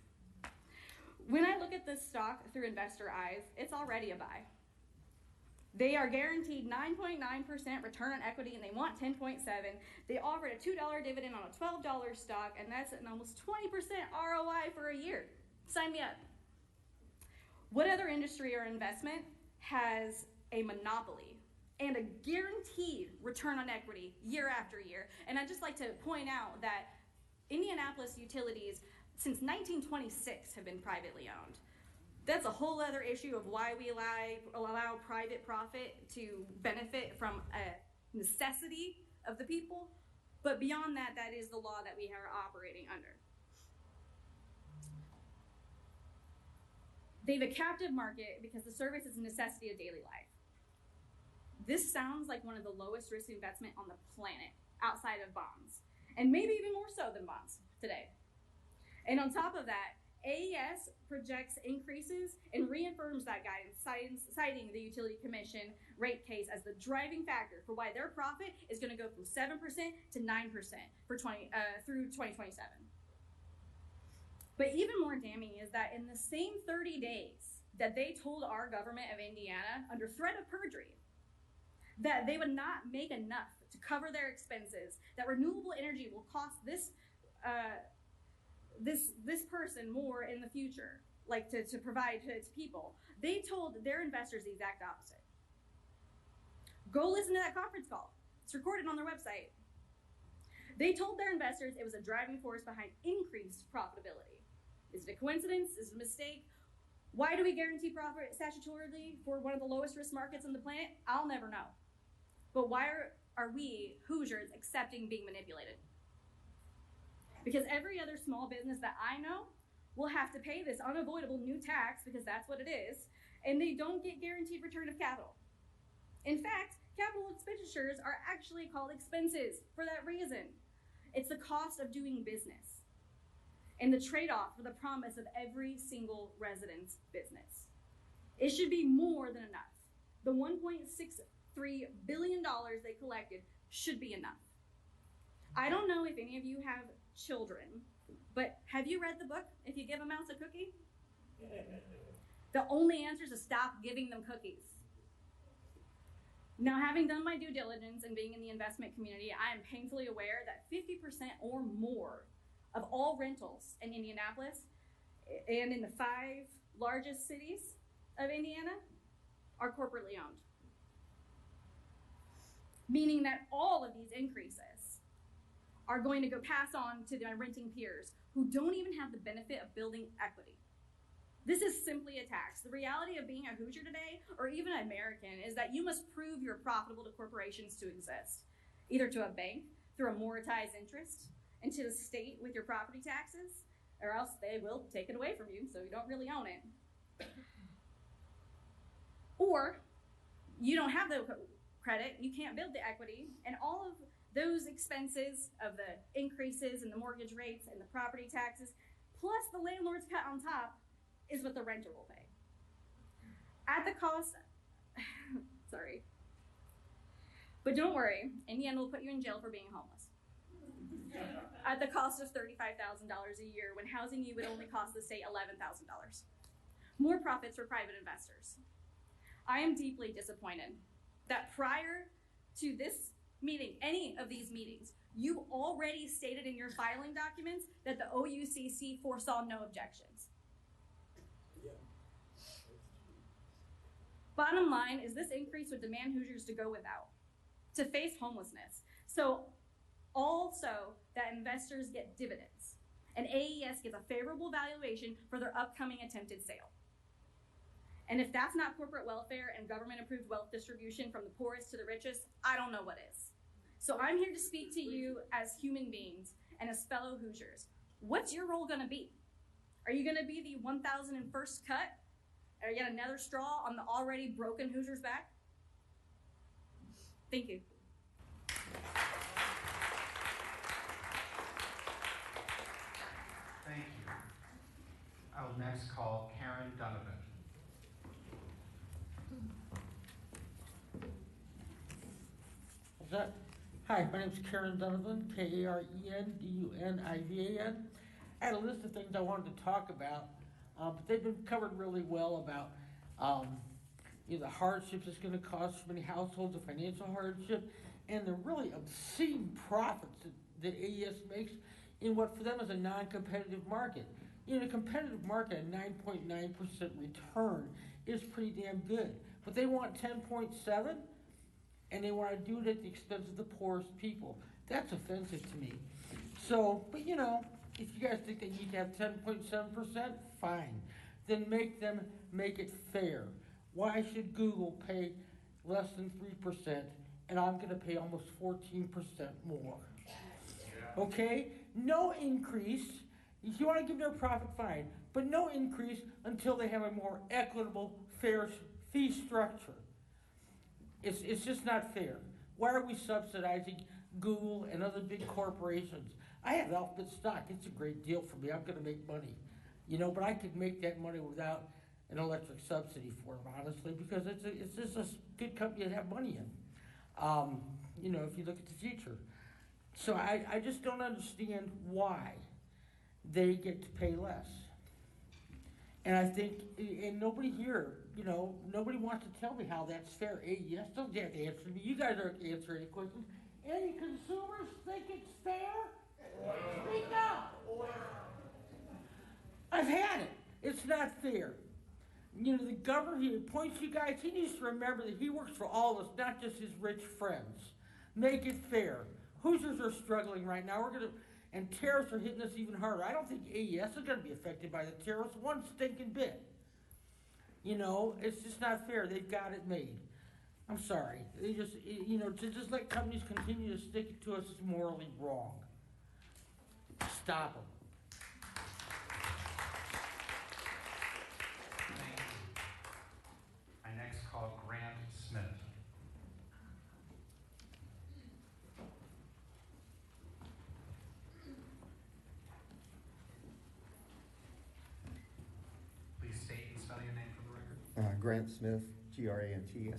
When I look at this stock through investor eyes, it's already a buy. They are guaranteed 9.9% return on equity, and they want 10.7%. They offered a $2 dividend on a $12 stock, and that's an almost 20% ROI for a year. Sign me up. What other industry or investment has a monopoly and a guaranteed return on equity year after year? And I'd just like to point out that Indianapolis utilities, since 1926, have been privately owned. That's a whole other issue of why we allow private profit to benefit from a necessity of the people. But beyond that, that is the law that we are operating under. They have a captive market because the service is a necessity of daily life. This sounds like one of the lowest risk investment on the planet outside of bonds, and maybe even more so than bonds today. And on top of that, AES projects increases and reaffirms that guidance, citing the Utility Commission rate case as the driving factor for why their profit is going to go from 7% to 9% for through 2027. But even more damning is that in the same 30 days that they told our government of Indiana, under threat of perjury, that they would not make enough to cover their expenses, that renewable energy will cost this person more in the future, like to provide to its people. They told their investors the exact opposite. Go listen to that conference call. It's recorded on their website. They told their investors it was a driving force behind increased profitability. Is it a coincidence? Is it a mistake? Why do we guarantee profit statutorily for one of the lowest risk markets on the planet? I'll never know. But why are we, Hoosiers, accepting being manipulated? Because every other small business that I know will have to pay this unavoidable new tax, because that's what it is, and they don't get guaranteed return of capital. In fact, capital expenditures are actually called expenses for that reason. It's the cost of doing business and the trade-off for the promise of every single resident's business. It should be more than enough. The $1.63 billion they collected should be enough. I don't know if any of you have children, but have you read the book, If You Give a Mouse a Cookie? The only answer is to stop giving them cookies. Now, having done my due diligence and being in the investment community, I am painfully aware that 50% or more of all rentals in Indianapolis and in the 5 largest cities of Indiana are corporately owned. Meaning that all of these increases are going to go pass on to my renting peers who don't even have the benefit of building equity. This is simply a tax. The reality of being a Hoosier today, or even an American, is that you must prove you're profitable to corporations to exist, either to a bank through a amortized interest, and to the state with your property taxes, or else they will take it away from you, so you don't really own it. Or you don't have the credit, you can't build the equity, and all of those expenses of the increases in the mortgage rates and the property taxes, plus the landlord's cut on top, is what the renter will pay. At the cost, sorry. But don't worry, Indiana will put you in jail for being homeless. At the cost of $35,000 a year, when housing you would only cost the state $11,000. More profits for private investors. I am deeply disappointed that prior to this meeting, any of these meetings, you already stated in your filing documents that the OUCC foresaw no objections. Bottom line is this increase would demand Hoosiers to go without, to face homelessness. So also that investors get dividends and AES gets a favorable valuation for their upcoming attempted sale. And if that's not corporate welfare and government approved wealth distribution from the poorest to the richest, I don't know what is. So I'm here to speak to you as human beings and as fellow Hoosiers. What's your role gonna be? Are you gonna be the 1,001st cut? Or yet another straw on the already broken Hoosiers' back? Thank you. Thank you. I will next call Karen Donovan. Hi, my name is Karen Donovan, K-A-R-E-N-D-U-N-I-V-A-N. I had a list of things I wanted to talk about, but they've been covered really well about the hardships it's going to cause for many households, the financial hardship, and the really obscene profits that AES makes in what for them is a non-competitive market. In a competitive market, a 9.9% return is pretty damn good, but they want 10.7%. And they want to do it at the expense of the poorest people. That's offensive to me. So, but if you guys think they need to have 10.7%, fine. Then make them make it fair. Why should Google pay less than 3% and I'm going to pay almost 14% more? Okay? No increase. If you want to give them a profit, fine. But no increase until they have a more equitable, fair fee structure. It's just not fair. Why are we subsidizing Google and other big corporations? I have Alphabet stock. It's a great deal for me. I'm going to make money. But I could make that money without an electric subsidy for them, honestly, because it's just a good company to have money in, if you look at the future. So I just don't understand why they get to pay less. And I think, and nobody here, nobody wants to tell me how that's fair. AES doesn't have to answer me. You guys aren't answering any questions. Any consumers think it's fair? Speak up. I've had it. It's not fair. The governor, he appoints you guys, he needs to remember that he works for all of us, not just his rich friends. Make it fair. Hoosiers are struggling right now. And terrorists are hitting us even harder. I don't think AES is going to be affected by the terrorists one stinking bit. It's just not fair. They've got it made. I'm sorry. They just, to just let companies continue to stick it to us is morally wrong. Stop them. Thank you. I next call Grant Smith. Grant Smith, Grant Smith.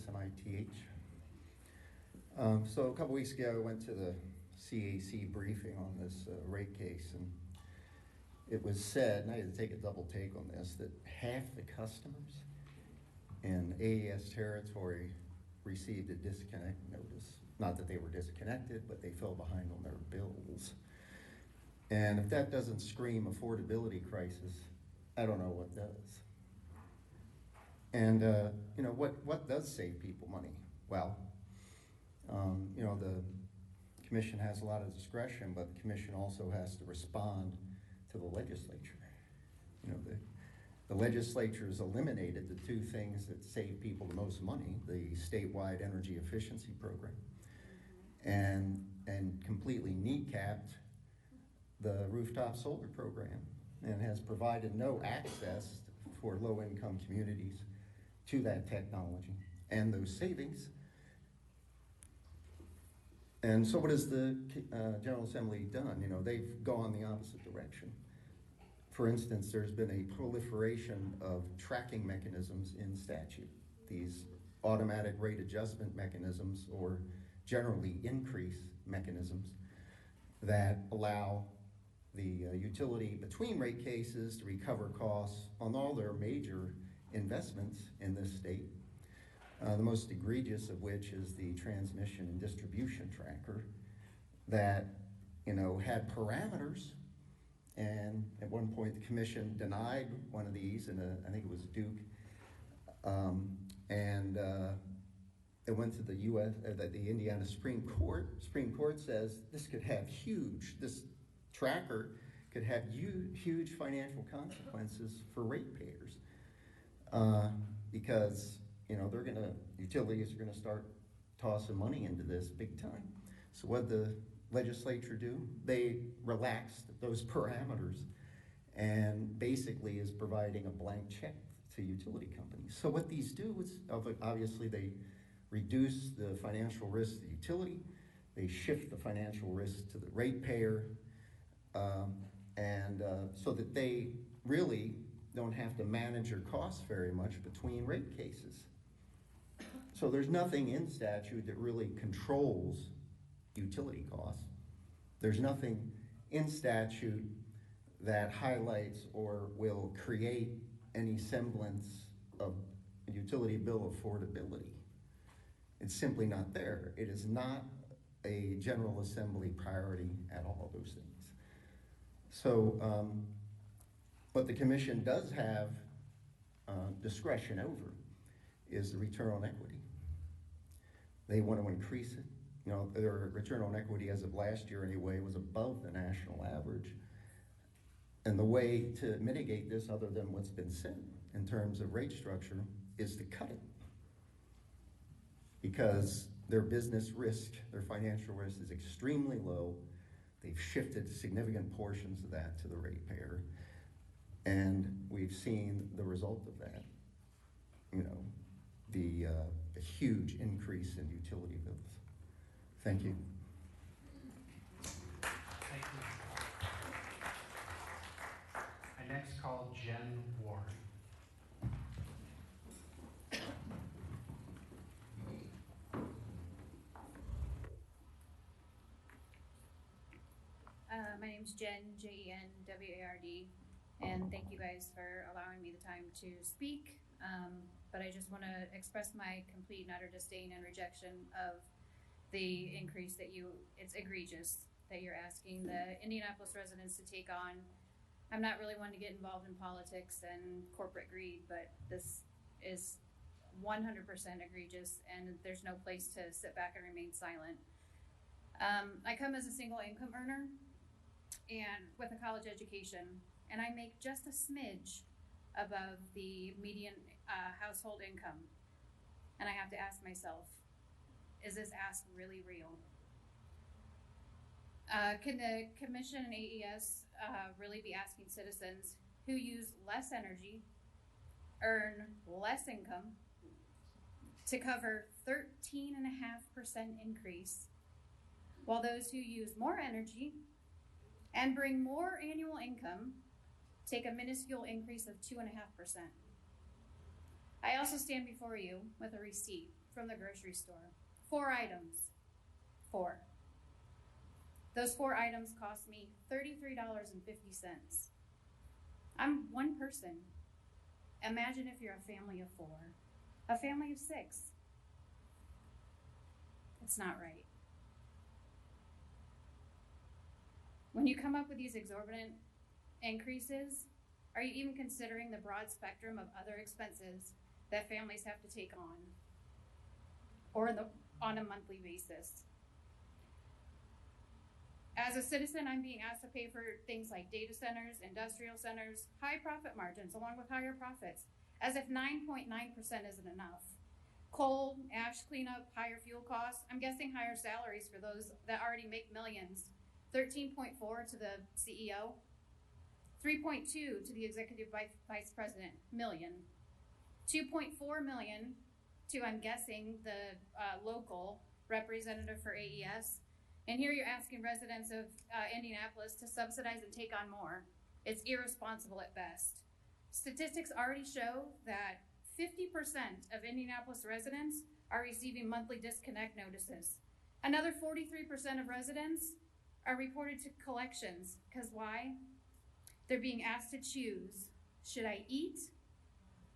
So a couple weeks ago, I went to the CAC briefing on this rate case, and it was said, and I had to take a double take on this, that half the customers in AES territory received a disconnect notice. Not that they were disconnected, but they fell behind on their bills. And if that doesn't scream affordability crisis, I don't know what does. And you know, what does save people money? Well, you know, the commission has a lot of discretion, but the commission also has to respond to the legislature. You know, the legislature has eliminated the two things that save people the most money, the statewide energy efficiency program, and completely kneecapped the rooftop solar program, and has provided no access for low-income communities to that technology and those savings. And so what has the General Assembly done? You know, they've gone the opposite direction. For instance, there's been a proliferation of tracking mechanisms in statute. These automatic rate adjustment mechanisms, or generally increase mechanisms, that allow the utility between rate cases to recover costs on all their major investments in this state. The most egregious of which is the transmission and distribution tracker that, you know, had parameters, and at one point the commission denied one of these in I think it was Duke, and it went to the the Indiana Supreme Court. Supreme Court says this tracker could have huge financial consequences for ratepayers, because, you know, utilities are gonna start tossing money into this big time. So what the legislature do? They relaxed those parameters and basically is providing a blank check to utility companies. So what these do is, obviously, they reduce the financial risk to the utility, they shift the financial risk to the ratepayer, so that they really don't have to manage their costs very much between rate cases. So there's nothing in statute that really controls utility costs. There's nothing in statute that highlights or will create any semblance of utility bill affordability. It's simply not there. It is not a General Assembly priority at all, those things. So what the commission does have discretion over is the return on equity. They want to increase it. You know, their return on equity as of last year anyway was above the national average. And the way to mitigate this, other than what's been said in terms of rate structure, is to cut it. Because their business risk, their financial risk is extremely low. They've shifted significant portions of that to the ratepayer. And we've seen the result of that. You know, a huge increase in utility bills. Thank you. Thank you. I next call Jen Ward. My name's Jen, Jen-W-A-R-D, and thank you guys for allowing me the time to speak. But I just want to express my complete and utter disdain and rejection of the increase it's egregious that you're asking the Indianapolis residents to take on. I'm not really one to get involved in politics and corporate greed, but this is 100% egregious, and there's no place to sit back and remain silent. I come as a single income earner and with a college education, and I make just a smidge above the median household income. And I have to ask myself, is this ask really real? Can the commission and AES really be asking citizens who use less energy, earn less income, to cover 13.5% increase, while those who use more energy and bring more annual income take a minuscule increase of 2.5%? I also stand before you with a receipt from the grocery store. 4 items. 4. Those 4 items cost me $33.50. I'm one person. Imagine if you're a family of 4, a family of 6. It's not right. When you come up with these exorbitant increases, are you even considering the broad spectrum of other expenses that families have to take on, or on a monthly basis? As a citizen, I'm being asked to pay for things like data centers, industrial centers, high profit margins, along with higher profits, as if 9.9% isn't enough. Coal, ash cleanup, higher fuel costs, I'm guessing higher salaries for those that already make millions. 13.4 to the CEO, 3.2 to the executive vice president, million. 2.4 million to, I'm guessing, the local representative for AES. And here you're asking residents of Indianapolis to subsidize and take on more. It's irresponsible at best. Statistics already show that 50% of Indianapolis residents are receiving monthly disconnect notices. Another 43% of residents are reported to collections. Because why? They're being asked to choose, should I eat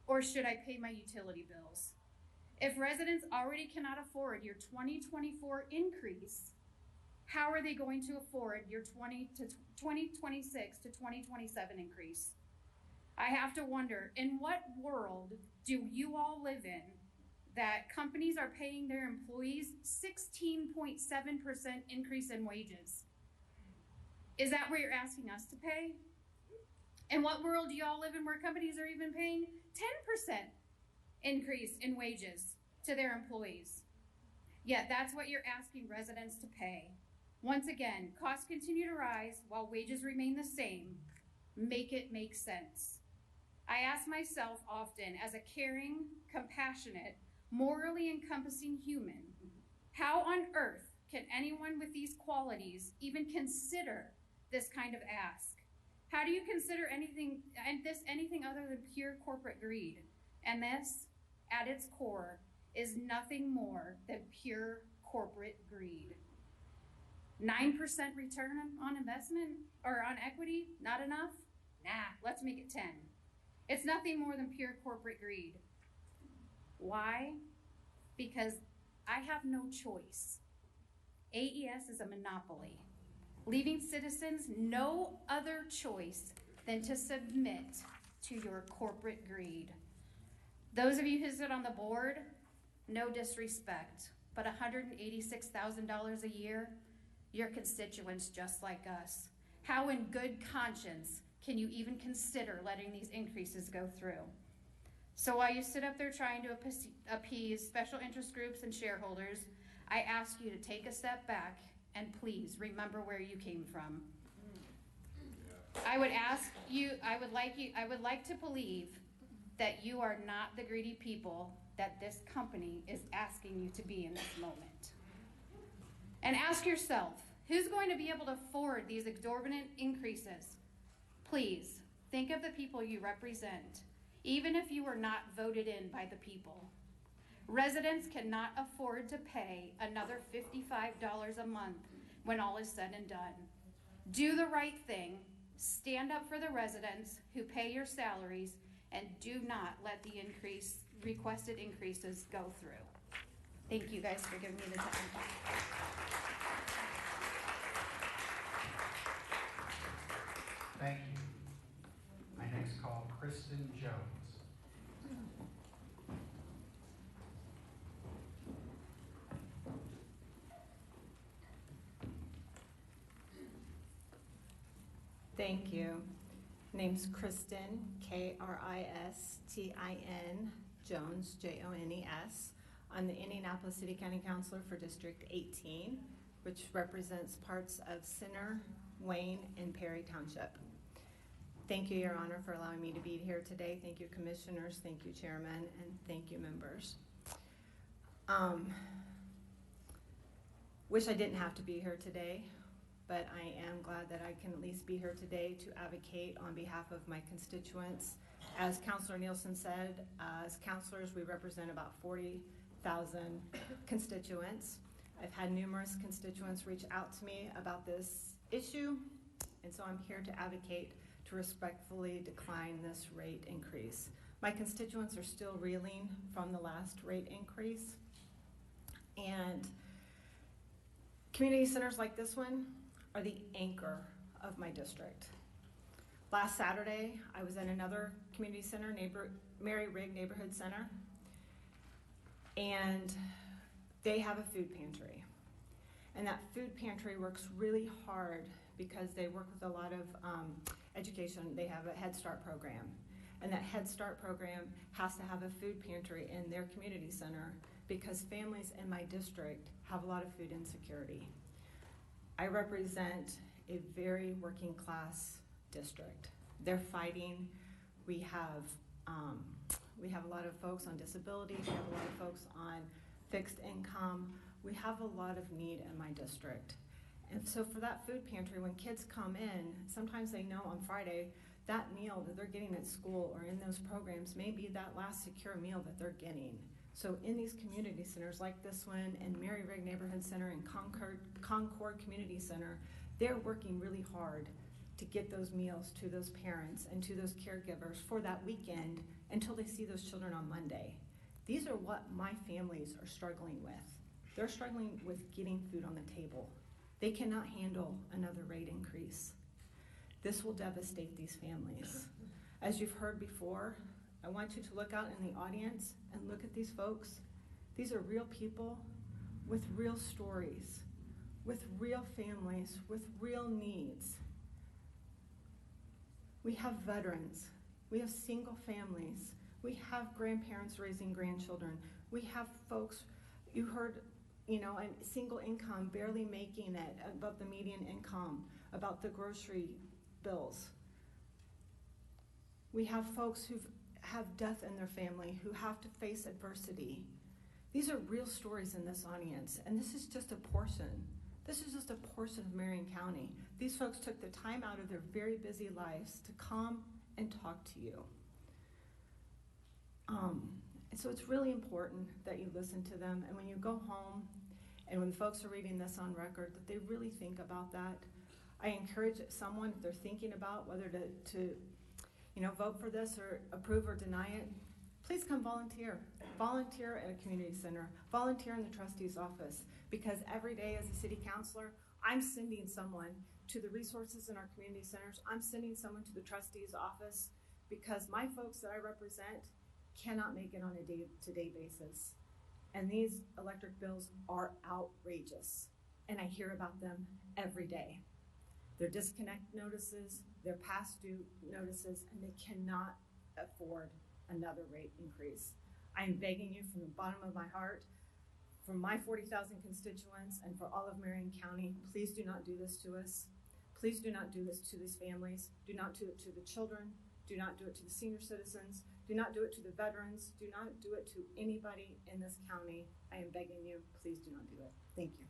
or should I pay my utility bills? If residents already cannot afford your 2024 increase, how are they going to afford your 2026 to 2027 increase? I have to wonder, in what world do you all live in that companies are paying their employees 16.7% increase in wages? Is that what you're asking us to pay? In what world do y'all live in where companies are even paying 10% increase in wages to their employees? Yet that's what you're asking residents to pay. Once again, costs continue to rise while wages remain the same. Make it make sense. I ask myself often, as a caring, compassionate, morally encompassing human, how on earth can anyone with these qualities even consider this kind of ask? How do you consider anything other than pure corporate greed? And this, at its core, is nothing more than pure corporate greed. 9% return on investment or on equity, not enough? Nah, let's make it 10. It's nothing more than pure corporate greed. Why? Because I have no choice. AES is a monopoly, leaving citizens no other choice than to submit to your corporate greed. Those of you who sit on the board, no disrespect, but $186,000 a year, you're constituents just like us. How in good conscience can you even consider letting these increases go through? So while you sit up there trying to appease special interest groups and shareholders, I ask you to take a step back and please remember where you came from. I would like to believe that you are not the greedy people that this company is asking you to be in this moment. And ask yourself, who's going to be able to afford these exorbitant increases? Please, think of the people you represent, even if you were not voted in by the people. Residents cannot afford to pay another $55 a month when all is said and done. Do the right thing, stand up for the residents who pay your salaries, and do not let the requested increases go through. Thank you guys for giving me the time. Thank you. I next call Kristen Jones. Thank you. Name's Kristen, Kristin, Jones, Jones. I'm the Indianapolis City County Councilor for District 18, which represents parts of Center, Wayne, and Perry Township. Thank you, Your Honor, for allowing me to be here today. Thank you, Commissioners. Thank you, Chairman, and thank you, members. Wish I didn't have to be here today, but I am glad that I can at least be here today to advocate on behalf of my constituents As Councilor Nielsen said, as counselors, we represent about 40,000 constituents. I've had numerous constituents reach out to me about this issue, and so I'm here to advocate to respectfully decline this rate increase. My constituents are still reeling from the last rate increase, and community centers like this one are the anchor of my district. Last Saturday, I was at another community center, Mary Rigg Neighborhood Center, and they have a food pantry. And that food pantry works really hard because they work with a lot of education. They have a Head Start program. And that Head Start program has to have a food pantry in their community center because families in my district have a lot of food insecurity. I represent a very working class district. They're fighting. We have a lot of folks on disability. We have a lot of folks on fixed income. We have a lot of need in my district. And so for that food pantry, when kids come in, sometimes they know on Friday that meal that they're getting at school or in those programs may be that last secure meal that they're getting. So in these community centers like this one and Mary Rigg Neighborhood Center and Concord Community Center, they're working really hard to get those meals to those parents and to those caregivers for that weekend until they see those children on Monday. These are what my families are struggling with. They're struggling with getting food on the table. They cannot handle another rate increase. This will devastate these families. As you've heard before, I want you to look out in the audience and look at these folks. These are real people with real stories, with real families, with real needs. We have veterans, we have single families, we have grandparents raising grandchildren, we have folks, you heard, single income, barely making it above the median income, about the grocery bills. We have folks who have death in their family, who have to face adversity. These are real stories in this audience, and this is just a portion. This is just a portion of Marion County. These folks took the time out of their very busy lives to come and talk to you. And so it's really important that you listen to them, and when you go home, and when folks are reading this on record, that they really think about that. I encourage someone, if they're thinking about whether to vote for this or approve or deny it, please come volunteer. Volunteer at a community center. Volunteer in the trustee's office. Because every day as a city councilor, I'm sending someone to the resources in our community centers. I'm sending someone to the trustee's office because my folks that I represent cannot make it on a day-to-day basis. And these electric bills are outrageous. And I hear about them every day. They're disconnect notices, they're past due notices, and they cannot afford another rate increase. I am begging you from the bottom of my heart, from my 40,000 constituents and for all of Marion County, please do not do this to us. Please do not do this to these families. Do not do it to the children. Do not do it to the senior citizens. Do not do it to the veterans. Do not do it to anybody in this county. I am begging you, please do not do it. Thank you.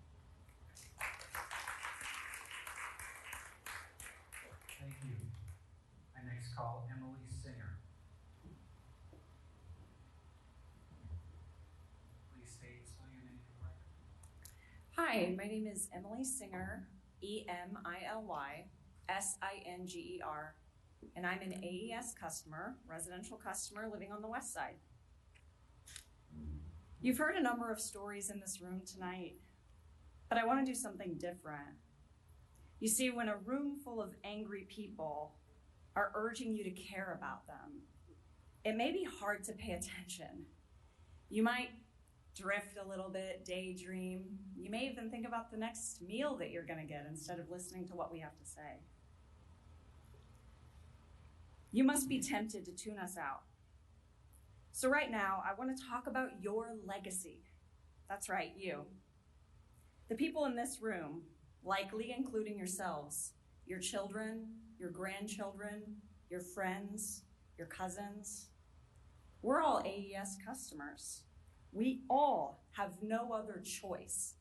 Thank you. I next call Emily Singer. Please state and spell your name for the record. Hi, my name is Emily Singer, EMILYSINGER, and I'm an AES customer, residential customer living on the west side. You've heard a number of stories in this room tonight, but I want to do something different. You see, when a room full of angry people are urging you to care about them, it may be hard to pay attention. You might drift a little bit, daydream. You may even think about the next meal that you're gonna get instead of listening to what we have to say. You must be tempted to tune us out. So right now, I wanna talk about your legacy. That's right, you. The people in this room, likely including yourselves, your children, your grandchildren, your friends, your cousins. We're all AES customers. We all have no other choice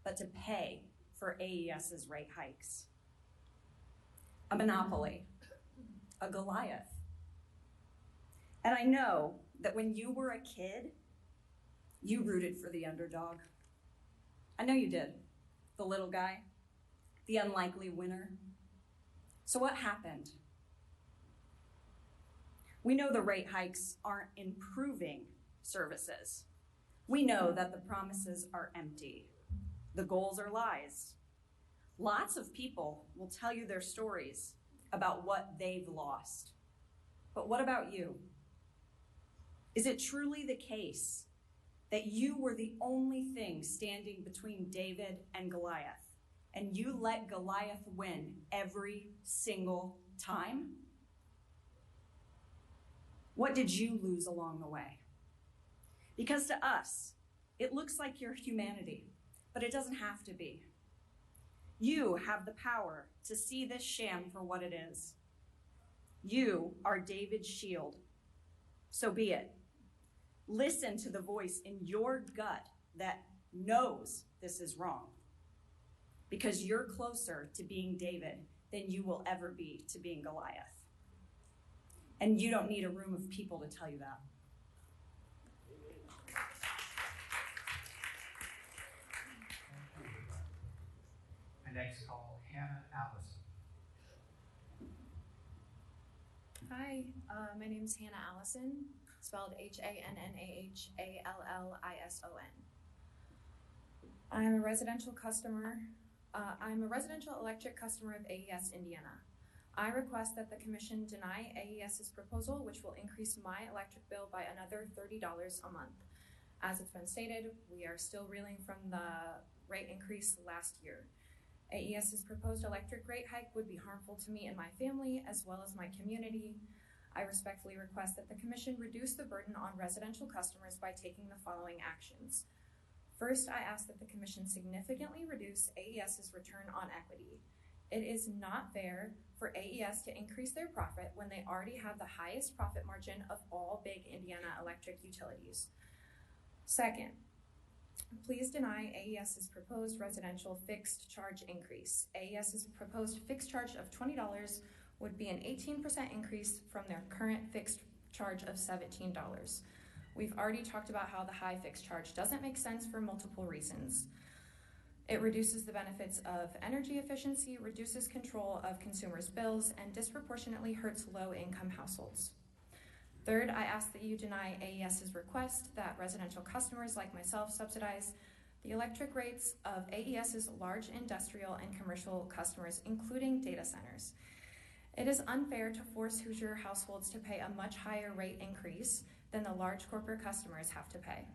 but to pay for AES's rate hikes. A monopoly, a Goliath. And I know that when you were a kid, you rooted for the underdog. I know you did. The little guy, the unlikely winner. So what happened? We know the rate hikes aren't improving services. We know that the promises are empty. The goals are lies. Lots of people will tell you their stories about what they've lost. But what about you? Is it truly the case that you were the only thing standing between David and Goliath, and you let Goliath win every single time? What did you lose along the way? Because to us, it looks like you're humanity, but it doesn't have to be. You have the power to see this sham for what it is. You are David's shield. So be it. Listen to the voice in your gut that knows this is wrong, because you're closer to being David than you will ever be to being Goliath. And you don't need a room of people to tell you that. I next call Hannah Allison. Hi, my name is Hannah Allison, spelled HANNAHALLISON. I'm a residential electric customer of AES Indiana. I request that the Commission deny AES's proposal, which will increase my electric bill by another $30 a month. As it's been stated, we are still reeling from the rate increase last year. AES's proposed electric rate hike would be harmful to me and my family, as well as my community. I respectfully request that the Commission reduce the burden on residential customers by taking the following actions. First, I ask that the Commission significantly reduce AES's return on equity. It is not fair for AES to increase their profit when they already have the highest profit margin of all big Indiana electric utilities. Second, please deny AES's proposed residential fixed charge increase. AES's proposed fixed charge of $20 would be an 18% increase from their current fixed charge of $17. We've already talked about how the high fixed charge doesn't make sense for multiple reasons. It reduces the benefits of energy efficiency, reduces control of consumers' bills, and disproportionately hurts low-income households. Third, I ask that you deny AES's request that residential customers like myself subsidize the electric rates of AES's large industrial and commercial customers, including data centers. It is unfair to force Hoosier households to pay a much higher rate increase than the large corporate customers have to pay.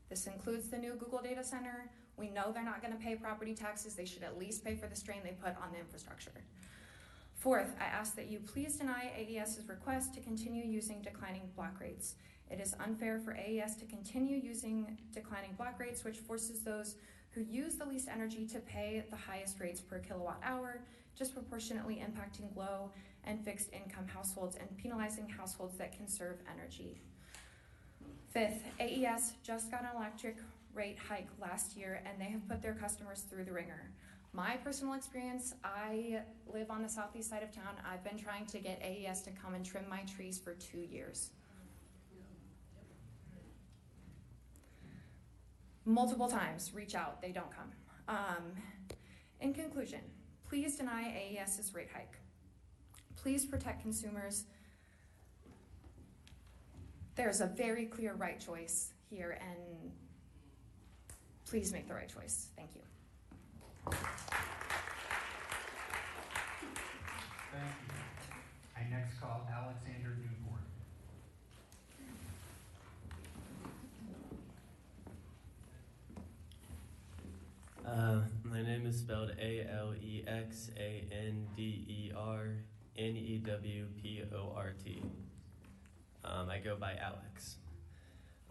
This includes the new Google data center. We know they're not going to pay property taxes. They should at least pay for the strain they put on the infrastructure. Fourth, I ask that you please deny AES's request to continue using declining block rates. It is unfair for AES to continue using declining block rates, which forces those who use the least energy to pay the highest rates per kilowatt hour, disproportionately impacting low and fixed income households and penalizing households that conserve energy. Fifth, AES just got an electric rate hike last year, and they have put their customers through the ringer. My personal experience, I live on the southeast side of town. I've been trying to get AES to come and trim my trees for 2 years. Multiple times, reach out, they don't come. In conclusion, please deny AES's rate hike. Please protect consumers. There's a very clear right choice here, and please make the right choice. Thank you. Thank you. I next call Alexander Newport. My name is spelled ALEXANDERNEWPORT. I go by Alex.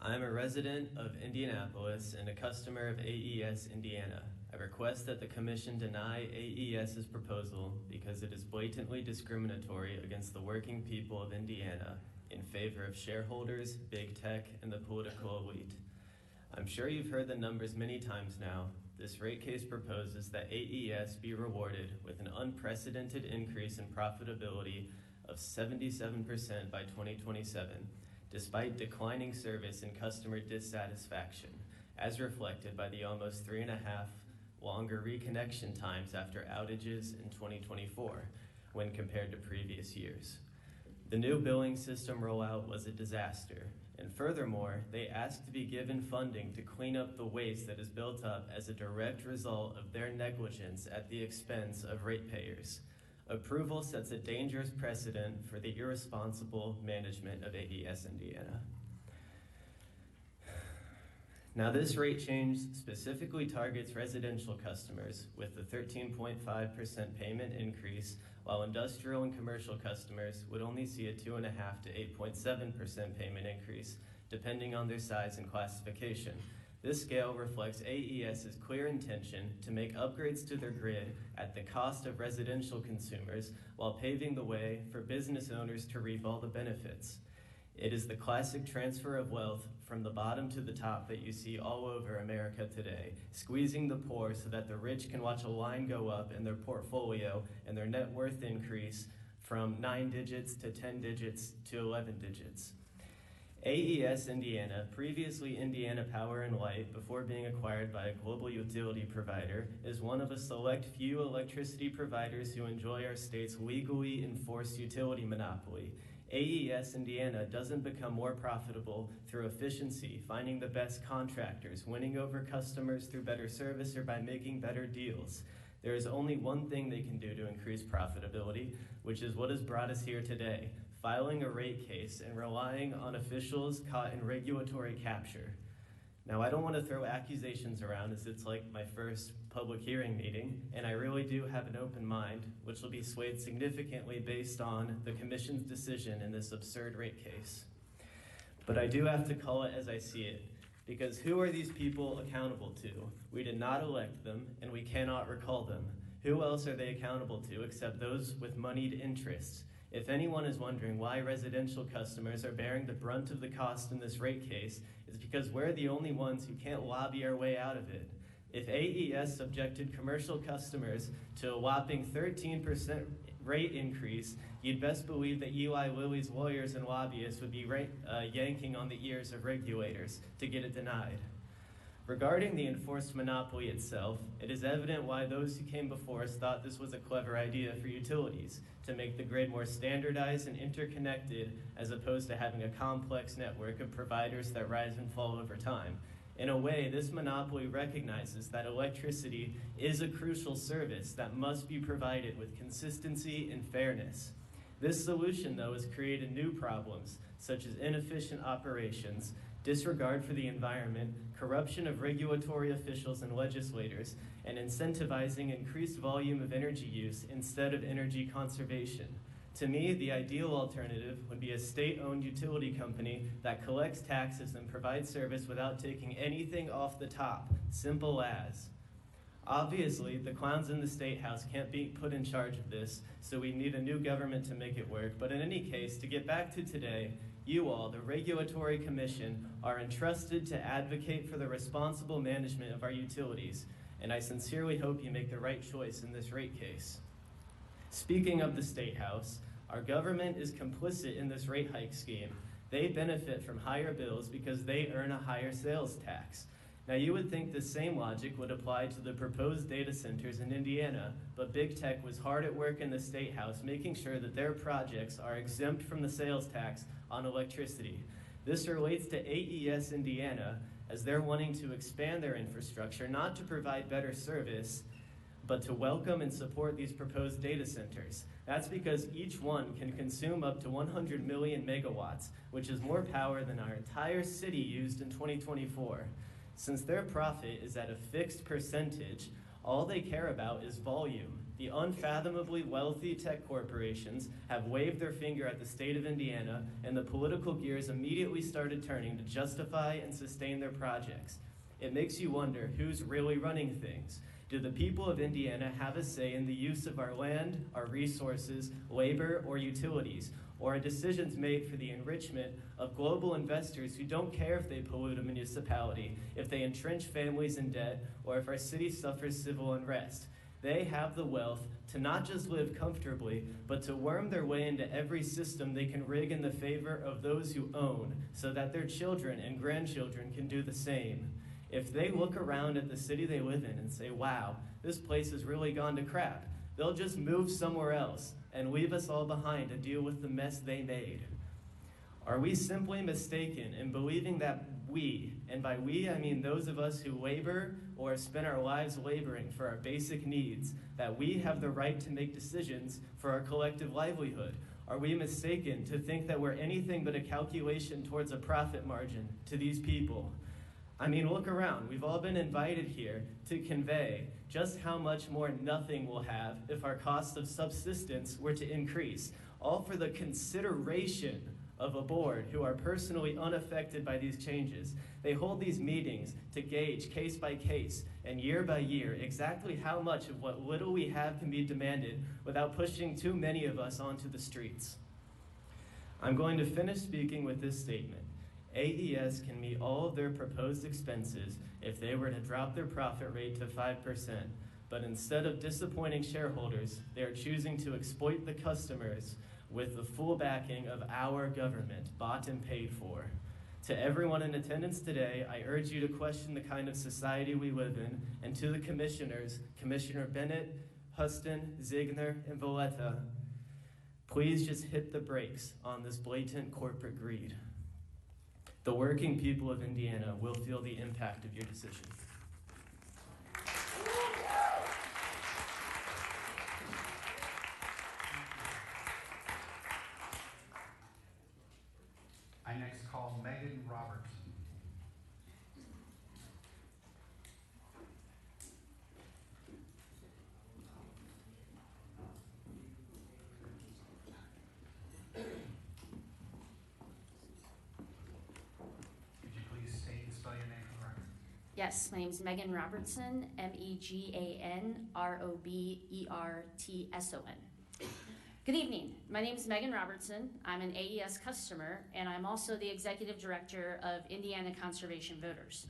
I'm a resident of Indianapolis and a customer of AES Indiana. I request that the Commission deny AES's proposal because it is blatantly discriminatory against the working people of Indiana in favor of shareholders, big tech, and the political elite. I'm sure you've heard the numbers many times now. This rate case proposes that AES be rewarded with an unprecedented increase in profitability of 77% by 2027, despite declining service and customer dissatisfaction, as reflected by the almost 3.5 longer reconnection times after outages in 2024 when compared to previous years. The new billing system rollout was a disaster, and furthermore, they asked to be given funding to clean up the waste that is built up as a direct result of their negligence at the expense of ratepayers. Approval sets a dangerous precedent for the irresponsible management of AES Indiana. Now, this rate change specifically targets residential customers with a 13.5% payment increase, while industrial and commercial customers would only see a 2.5 to 8.7% payment increase, depending on their size and classification. This scale reflects AES's clear intention to make upgrades to their grid at the cost of residential consumers while paving the way for business owners to reap all the benefits. It is the classic transfer of wealth from the bottom to the top that you see all over America today, squeezing the poor so that the rich can watch a line go up in their portfolio and their net worth increase from 9 digits to 10 digits to 11 digits. AES Indiana, previously Indiana Power and Light before being acquired by a global utility provider, is one of a select few electricity providers who enjoy our state's legally enforced utility monopoly. AES Indiana doesn't become more profitable through efficiency, finding the best contractors, winning over customers through better service, or by making better deals. There is only one thing they can do to increase profitability, which is what has brought us here today, filing a rate case and relying on officials caught in regulatory capture. Now, I don't want to throw accusations around as it's like my first public hearing meeting, and I really do have an open mind, which will be swayed significantly based on the Commission's decision in this absurd rate case. But I do have to call it as I see it, because who are these people accountable to? We did not elect them, and we cannot recall them. Who else are they accountable to except those with moneyed interests? If anyone is wondering why residential customers are bearing the brunt of the cost in this rate case, it's because we're the only ones who can't lobby our way out of it. If AES subjected commercial customers to a whopping 13% rate increase, you'd best believe that Eli Lilly's lawyers and lobbyists would be yanking on the ears of regulators to get it denied. Regarding the enforced monopoly itself, it is evident why those who came before us thought this was a clever idea for utilities, to make the grid more standardized and interconnected as opposed to having a complex network of providers that rise and fall over time. In a way, this monopoly recognizes that electricity is a crucial service that must be provided with consistency and fairness. This solution, though, has created new problems, such as inefficient operations, disregard for the environment, corruption of regulatory officials and legislators, and incentivizing increased volume of energy use instead of energy conservation. To me, the ideal alternative would be a state-owned utility company that collects taxes and provides service without taking anything off the top, simple as. Obviously, the clowns in the State House can't be put in charge of this, so we need a new government to make it work. But in any case, to get back to today, you all, the Regulatory Commission, are entrusted to advocate for the responsible management of our utilities, and I sincerely hope you make the right choice in this rate case. Speaking of the State House, our government is complicit in this rate hike scheme. They benefit from higher bills because they earn a higher sales tax. Now, you would think the same logic would apply to the proposed data centers in Indiana, but Big Tech was hard at work in the State House making sure that their projects are exempt from the sales tax on electricity. This relates to AES Indiana, as they're wanting to expand their infrastructure, not to provide better service, but to welcome and support these proposed data centers. That's because each one can consume up to 100 million megawatts, which is more power than our entire city used in 2024. Since their profit is at a fixed percentage, all they care about is volume. The unfathomably wealthy tech corporations have waved their finger at the state of Indiana, and the political gears immediately started turning to justify and sustain their projects. It makes you wonder who's really running things. Do the people of Indiana have a say in the use of our land, our resources, labor, or utilities? Or are decisions made for the enrichment of global investors who don't care if they pollute a municipality, if they entrench families in debt, or if our city suffers civil unrest? They have the wealth to not just live comfortably, but to worm their way into every system they can rig in the favor of those who own, so that their children and grandchildren can do the same. If they look around at the city they live in and say, wow, this place has really gone to crap, they'll just move somewhere else and leave us all behind to deal with the mess they made. Are we simply mistaken in believing that we, and by we I mean those of us who labor or have spent our lives laboring for our basic needs, that we have the right to make decisions for our collective livelihood? Are we mistaken to think that we're anything but a calculation towards a profit margin to these people? I mean, look around. We've all been invited here to convey just how much more nothing will have if our cost of subsistence were to increase, all for the consideration of a board who are personally unaffected by these changes. They hold these meetings to gauge case by case and year by year exactly how much of what little we have can be demanded without pushing too many of us onto the streets. I'm going to finish speaking with this statement. AES can meet all of their proposed expenses if they were to drop their profit rate to 5%, but instead of disappointing shareholders, they are choosing to exploit the customers with the full backing of our government, bought and paid for. To everyone in attendance today, I urge you to question the kind of society we live in, and to the commissioners, Commissioner Bennett, Huston, Ziegner, and Valletta, please just hit the brakes on this blatant corporate greed. The working people of Indiana will feel the impact of your decision. I next call Megan Robertson. Could you please state and spell your name for the record? Yes, my name is Megan Robertson, Meganrobertson. Good evening. My name is Megan Robertson. I'm an AES customer, and I'm also the executive director of Indiana Conservation Voters.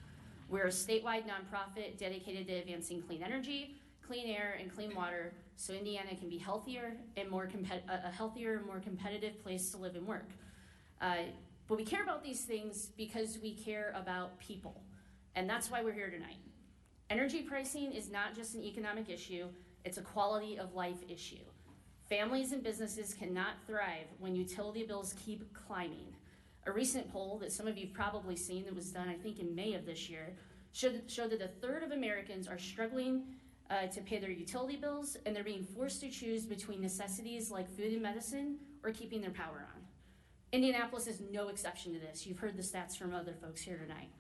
We're a statewide nonprofit dedicated to advancing clean energy, clean air, and clean water, so Indiana can be healthier and a healthier, more competitive place to live and work. But we care about these things because we care about people, and that's why we're here tonight. Energy pricing is not just an economic issue, it's a quality of life issue. Families and businesses cannot thrive when utility bills keep climbing. A recent poll that some of you've probably seen that was done, I think, in May of this year, showed that a third of Americans are struggling to pay their utility bills, and they're being forced to choose between necessities like food and medicine or keeping their power on. Indianapolis is no exception to this. You've heard the stats from other folks here tonight.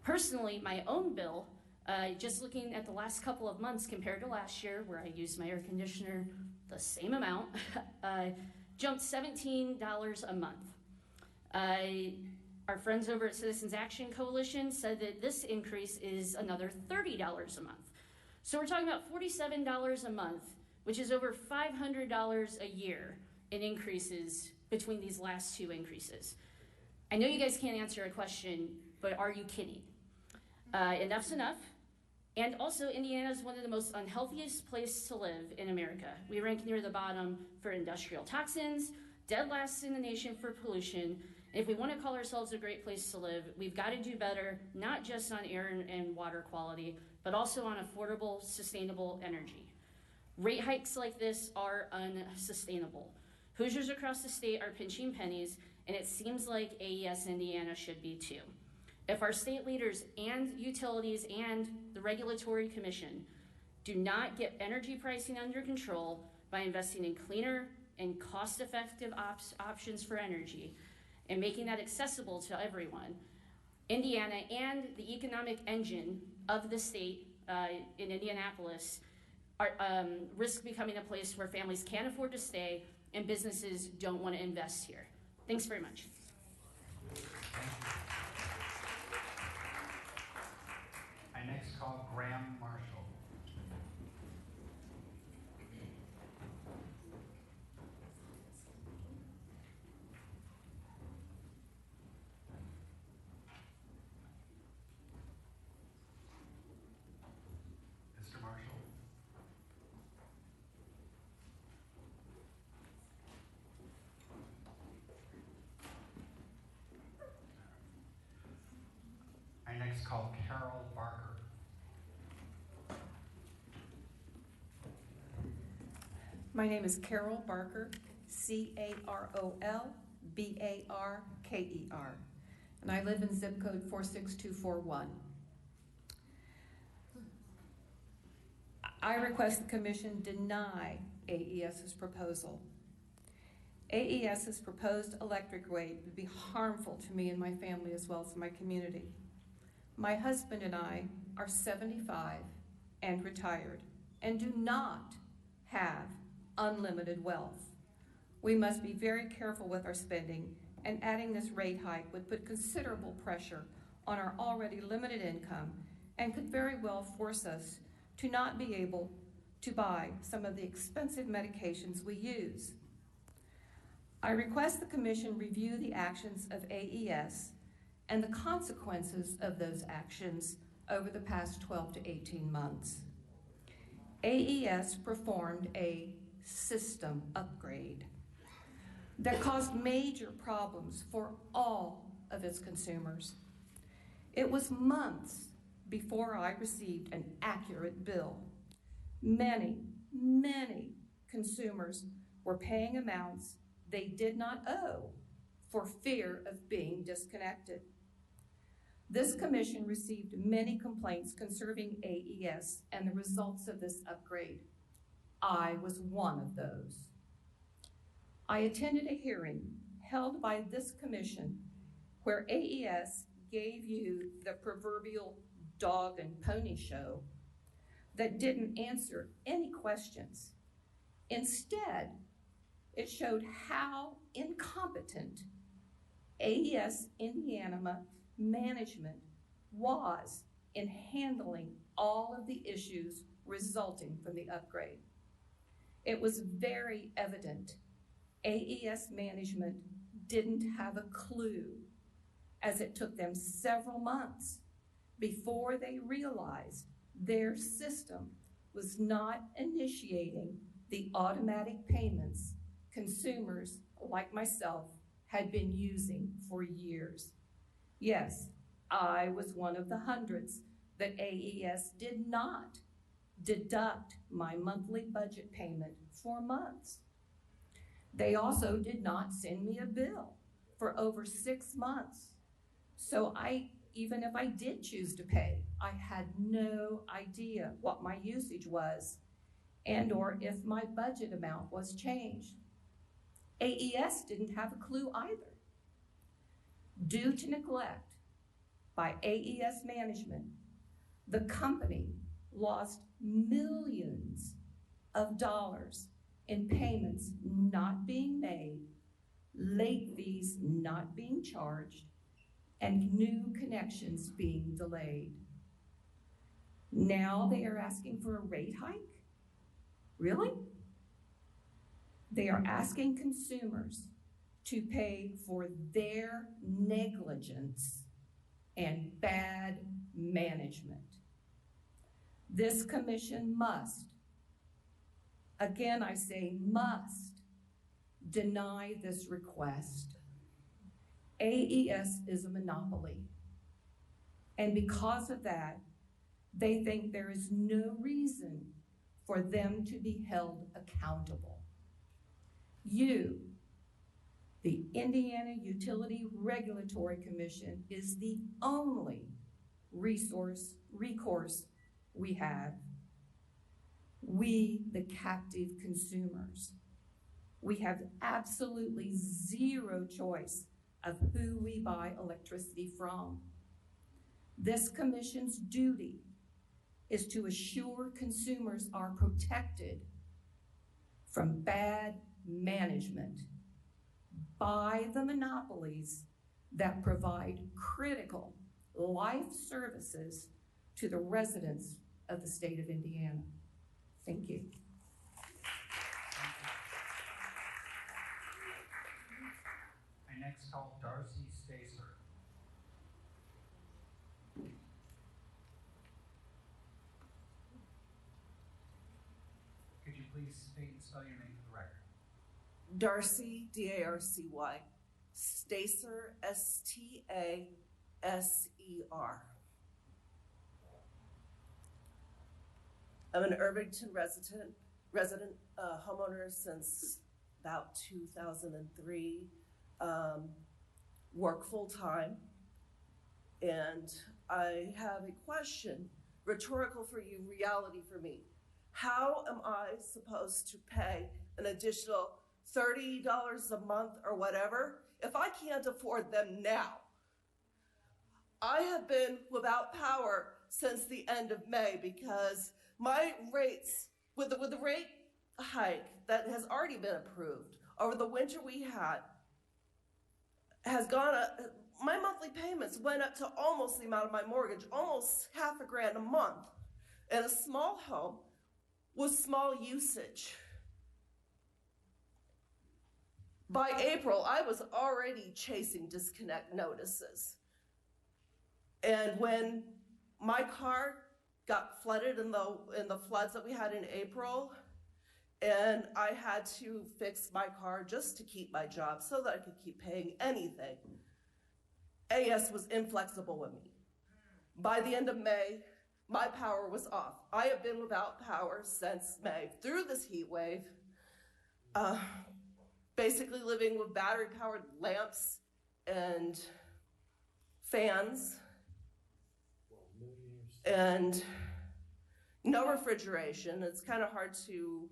Personally, my own bill, just looking at the last couple of months compared to last year, where I used my air conditioner the same amount, jumped $17 a month. Our friends over at Citizens Action Coalition said that this increase is another $30 a month. So we're talking about $47 a month, which is over $500 a year in increases between these last two increases. I know you guys can't answer a question, but are you kidding? Enough's enough. And also, Indiana is one of the most unhealthiest places to live in America. We rank near the bottom for industrial toxins, dead last in the nation for pollution. And if we want to call ourselves a great place to live, we've got to do better, not just on air and water quality, but also on affordable, sustainable energy. Rate hikes like this are unsustainable. Hoosiers across the state are pinching pennies, and it seems like AES Indiana should be too. If our state leaders and utilities and the Regulatory Commission do not get energy pricing under control by investing in cleaner and cost-effective options for energy and making that accessible to everyone, Indiana and the economic engine of the state in Indianapolis risk becoming a place where families can't afford to stay and businesses don't want to invest here. Thanks very much. I next call Graham Marshall. Mr. Marshall. My name is Carol Barker, CarolBarker, and I live in zip code 46241. I request the Commission deny AES's proposal. AES's proposed electric rate would be harmful to me and my family as well as my community. My husband and I are 75 and retired and do not have unlimited wealth. We must be very careful with our spending, and adding this rate hike would put considerable pressure on our already limited income and could very well force us to not be able to buy some of the expensive medications we use. I request the Commission review the actions of AES and the consequences of those actions over the past 12 to 18 months. AES performed a system upgrade that caused major problems for all of its consumers. It was months before I received an accurate bill. Many consumers were paying amounts they did not owe for fear of being disconnected. This Commission received many complaints concerning AES and the results of this upgrade. I was one of those. I attended a hearing held by this Commission where AES gave you the proverbial dog and pony show that didn't answer any questions. Instead, it showed how incompetent AES Indiana management was in handling all of the issues resulting from the upgrade. It was very evident AES management didn't have a clue, as it took them several months before they realized their system was not initiating the automatic payments consumers like myself had been using for years. Yes, I was one of the hundreds that AES did not deduct my monthly budget payment for months. They also did not send me a bill for over 6 months. So even if I did choose to pay, I had no idea what my usage was and or if my budget amount was changed. AES didn't have a clue either. Due to neglect by AES management, the company lost millions of dollars in payments not being made, late fees not being charged, and new connections being delayed. Now they are asking for a rate hike? Really? They are asking consumers to pay for their negligence and bad management. This Commission must, again I say must, deny this request. AES is a monopoly, and because of that, they think there is no reason for them to be held accountable. You, the Indiana Utility Regulatory Commission, is the only recourse we have. We, the captive consumers, we have absolutely zero choice of who we buy electricity from. This Commission's duty is to assure consumers are protected from bad management by the monopolies that provide critical life services to the residents of the state of Indiana. Thank you. I next call Darcy Stacer. Could you please state and spell your name for the record? Darcy, D-A-R-C-Y, Stacer, S-T-A-S-E-R. I'm an Irvington resident a homeowner since about 2003, work full-time, and I have a question, rhetorical for you, reality for me. How am I supposed to pay an additional $30 a month or whatever if I can't afford them now? I have been without power since the end of May because my rates, with the rate hike that has already been approved over the winter we had, has gone up. My monthly payments went up to almost the amount of my mortgage, almost $1,000 a month, in a small home with small usage. By April, I was already chasing disconnect notices. And when my car got flooded in the floods that we had in April, and I had to fix my car just to keep my job so that I could keep paying anything, AES was inflexible with me. By the end of May, my power was off. I have been without power since May through this heat wave, basically living with battery-powered lamps and fans and no refrigeration. It's kind of hard to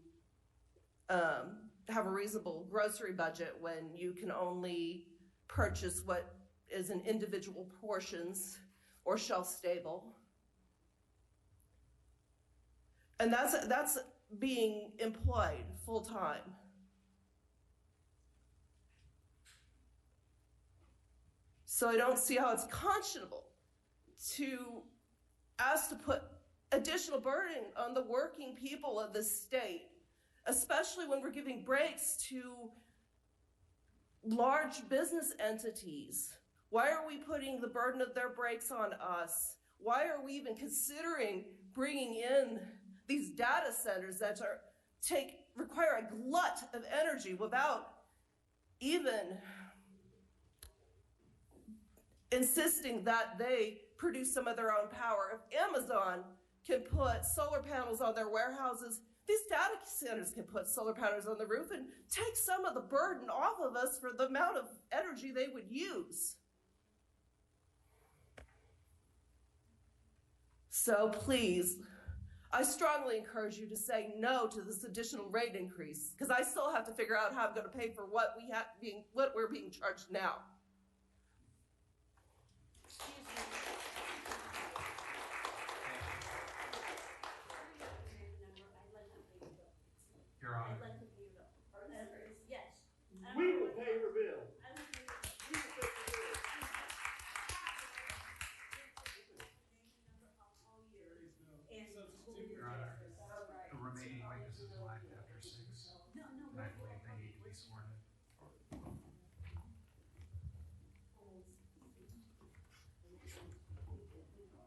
have a reasonable grocery budget when you can only purchase what is in individual portions or shelf stable. And that's being employed full time. So I don't see how it's conscionable to ask to put additional burden on the working people of this state, especially when we're giving breaks to large business entities. Why are we putting the burden of their breaks on us? Why are we even considering bringing in these data centers that require a glut of energy without even insisting that they produce some of their own power? If Amazon can put solar panels on their warehouses, these data centers can put solar panels on the roof and take some of the burden off of us for the amount of energy they would use. So please, I strongly encourage you to say no to this additional rate increase, because I still have to figure out how I'm going to pay for what we're being charged now. Your Honor. Yes. We will pay your bill. Your Honor, the remaining witnesses left after 6, and I believe they need to be sworn in.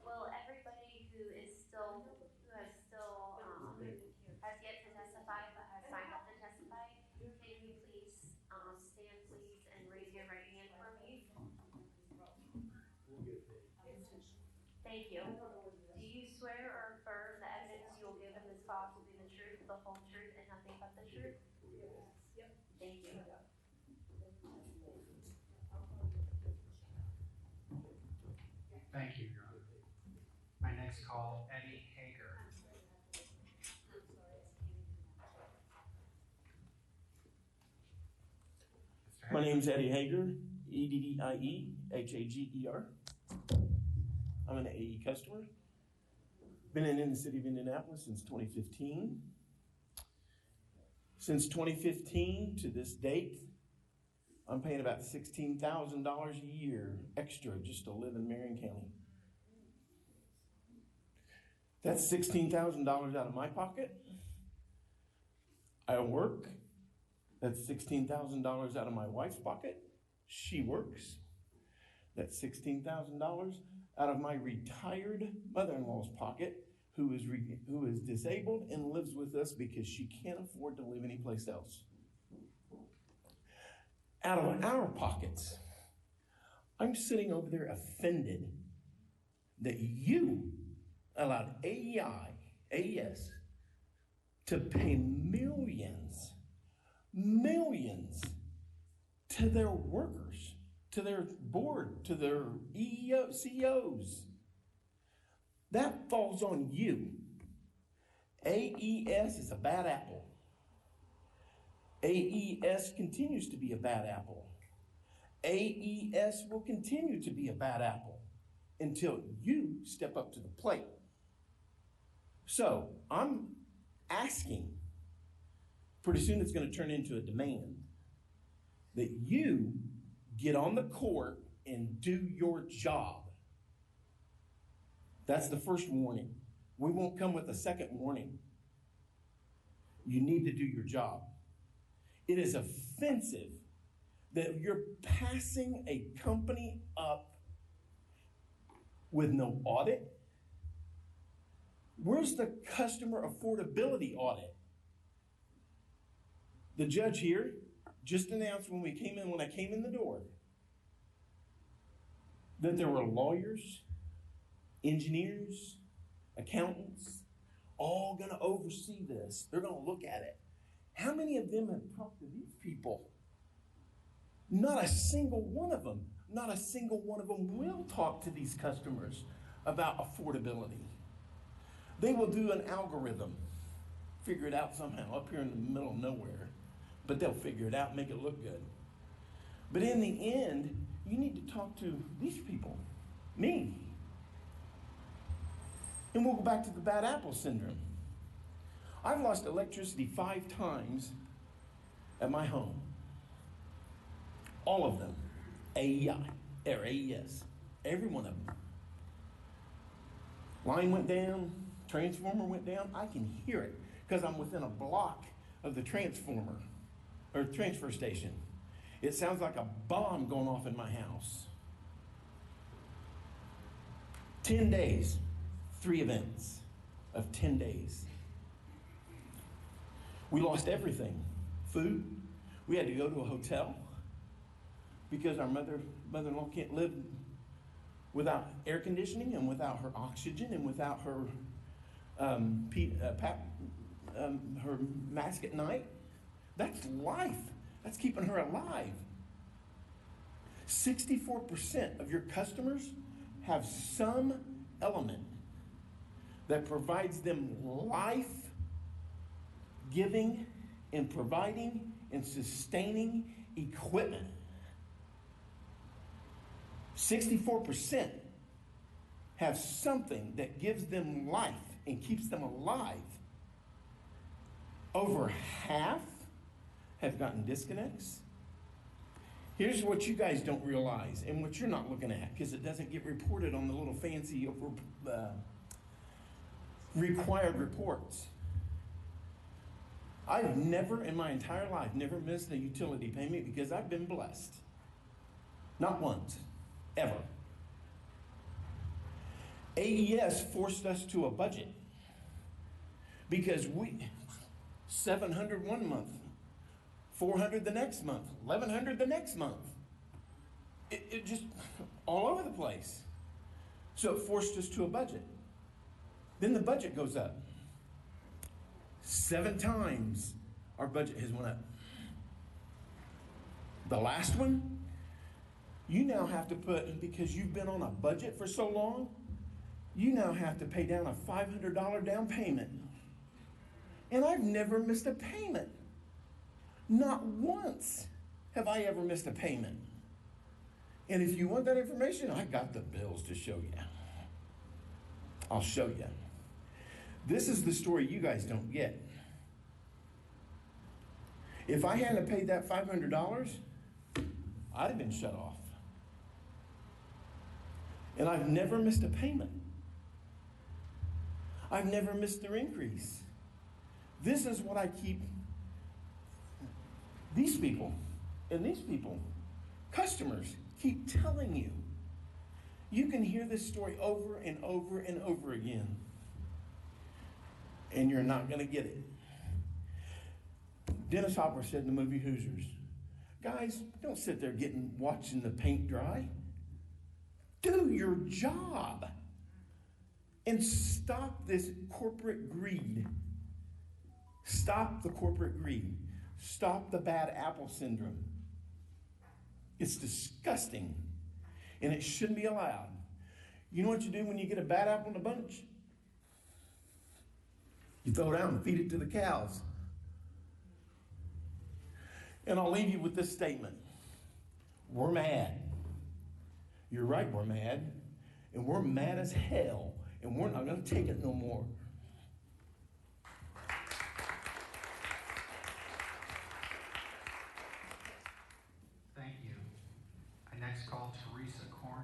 Will everybody who has yet to testify but has signed up to testify, can you please stand please and raise your right hand for me? Thank you. Do you swear or affirm the evidence you will give in this cause will be the truth, the whole truth, and nothing but the truth? Yes. Yep. Thank you. Thank you, Your Honor. I next call Eddie Hager. My name's Eddie Hager, EDDIEHAGER. I'm an AE customer. Been in the city of Indianapolis since 2015. Since 2015 to this date, I'm paying about $16,000 a year extra just to live in Marion County. That's $16,000 out of my pocket. I work. That's $16,000 out of my wife's pocket. She works. That's $16,000 out of my retired mother-in-law's pocket, who is disabled and lives with us because she can't afford to live anyplace else. Out of our pockets, I'm sitting over there offended that you allowed AES to pay millions to their workers, to their board, to their CEOs. That falls on you. AES is a bad apple. AES continues to be a bad apple. AES will continue to be a bad apple until you step up to the plate. So I'm asking, pretty soon it's going to turn into a demand, that you get on the court and do your job. That's the first warning. We won't come with a second warning. You need to do your job. It is offensive that you're passing a company up with no audit. Where's the customer affordability audit? The judge here just announced when I came in the door, that there were lawyers, engineers, accountants, all going to oversee this. They're going to look at it. How many of them have talked to these people? Not a single one of them. Not a single one of them will talk to these customers about affordability. They will do an algorithm, figure it out somehow up here in the middle of nowhere, but they'll figure it out and make it look good. But in the end, you need to talk to these people, me. And we'll go back to the bad apple syndrome. I've lost electricity 5 times at my home. All of them. AES. Every one of them. Line went down, transformer went down. I can hear it because I'm within a block of the transformer or transfer station. It sounds like a bomb going off in my house. 10 days, 3 events of 10 days. We lost everything. Food. We had to go to a hotel because our mother-in-law can't live without air conditioning and without her oxygen and without her her mask at night. That's life. That's keeping her alive. 64% of your customers have some element that provides them life giving and providing and sustaining equipment. 64% have something that gives them life and keeps them alive. Over half have gotten disconnects. Here's what you guys don't realize and what you're not looking at because it doesn't get reported on the little fancy required reports. I've never in my entire life missed a utility payment because I've been blessed. Not once, ever. AES forced us to a budget because $700 one month, $400 the next month, $1,100 the next month. It just all over the place. So it forced us to a budget. Then the budget goes up. 7 times our budget has went up. The last one, you now have to put, because you've been on a budget for so long, you now have to pay down a $500 down payment. And I've never missed a payment. Not once have I ever missed a payment. And if you want that information, I got the bills to show you. I'll show you. This is the story you guys don't get. If I hadn't paid that $500, I'd have been shut off. And I've never missed a payment. I've never missed their increase. This is what I keep these people and these people, customers, keep telling you. You can hear this story over and over and over again. And you're not going to get it. Dennis Hopper said in the movie Hoosiers, guys, don't sit there watching the paint dry. Do your job. And stop this corporate greed. Stop the corporate greed. Stop the bad apple syndrome. It's disgusting, and it shouldn't be allowed. You know what you do when you get a bad apple in a bunch? You throw it out and feed it to the cows. And I'll leave you with this statement. We're mad. You're right, we're mad. And we're mad as hell. And we're not going to take it no more. Thank you. I next call Teresa Korn.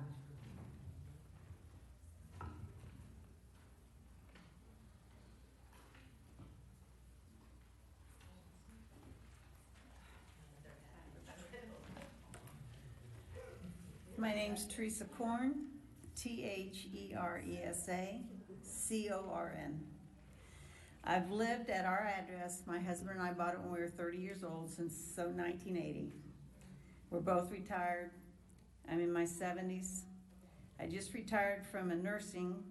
My name's Teresa Korn, T-H-E-R-E-S-A-C-O-R-N. I've lived at our address, my husband and I bought it when we were 30 years old, since 1980. We're both retired. I'm in my 70s. I just retired from a nursing,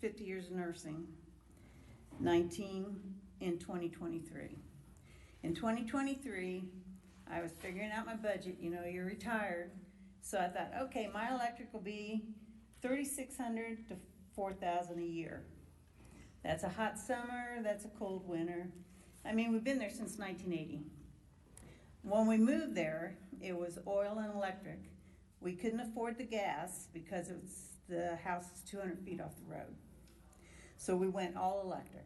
50 years of nursing, 19 in 2023. In 2023, I was figuring out my budget. You know, you're retired. So I thought, okay, my electric will be $3,600 to $4,000 a year. That's a hot summer, that's a cold winter. I mean, we've been there since 1980. When we moved there, it was oil and electric. We couldn't afford the gas because the house is 200 feet off the road. So we went all electric.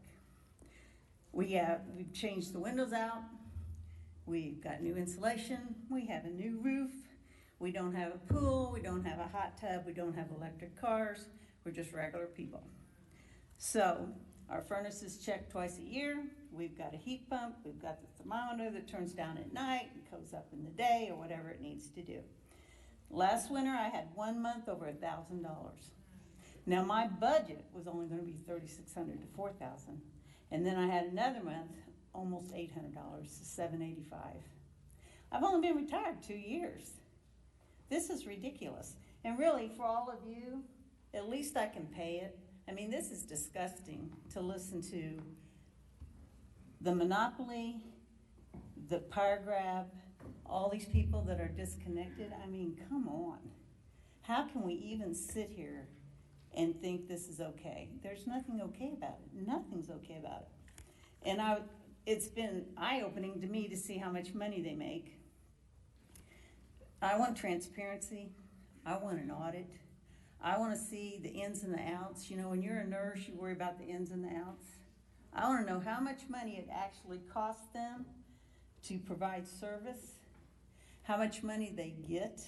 We've changed the windows out. We've got new insulation. We have a new roof. We don't have a pool, we don't have a hot tub, we don't have electric cars, we're just regular people. So our furnace is checked twice a year, we've got a heat pump, we've got the thermometer that turns down at night and goes up in the day or whatever it needs to do. Last winter I had 1 month over $1,000. Now my budget was only going to be $3,600 to $4,000, and then I had another month, almost $800 to $785. I've only been retired 2 years. This is ridiculous. And really, for all of you, at least I can pay it. I mean, this is disgusting to listen to the monopoly, the power grab, all these people that are disconnected. I mean, come on. How can we even sit here and think this is okay? There's nothing okay about it. Nothing's okay about it. And it's been eye-opening to me to see how much money they make. I want transparency. I want an audit. I want to see the ins and the outs. You know, when you're a nurse, you worry about the ins and the outs. I want to know how much money it actually costs them to provide service, how much money they get.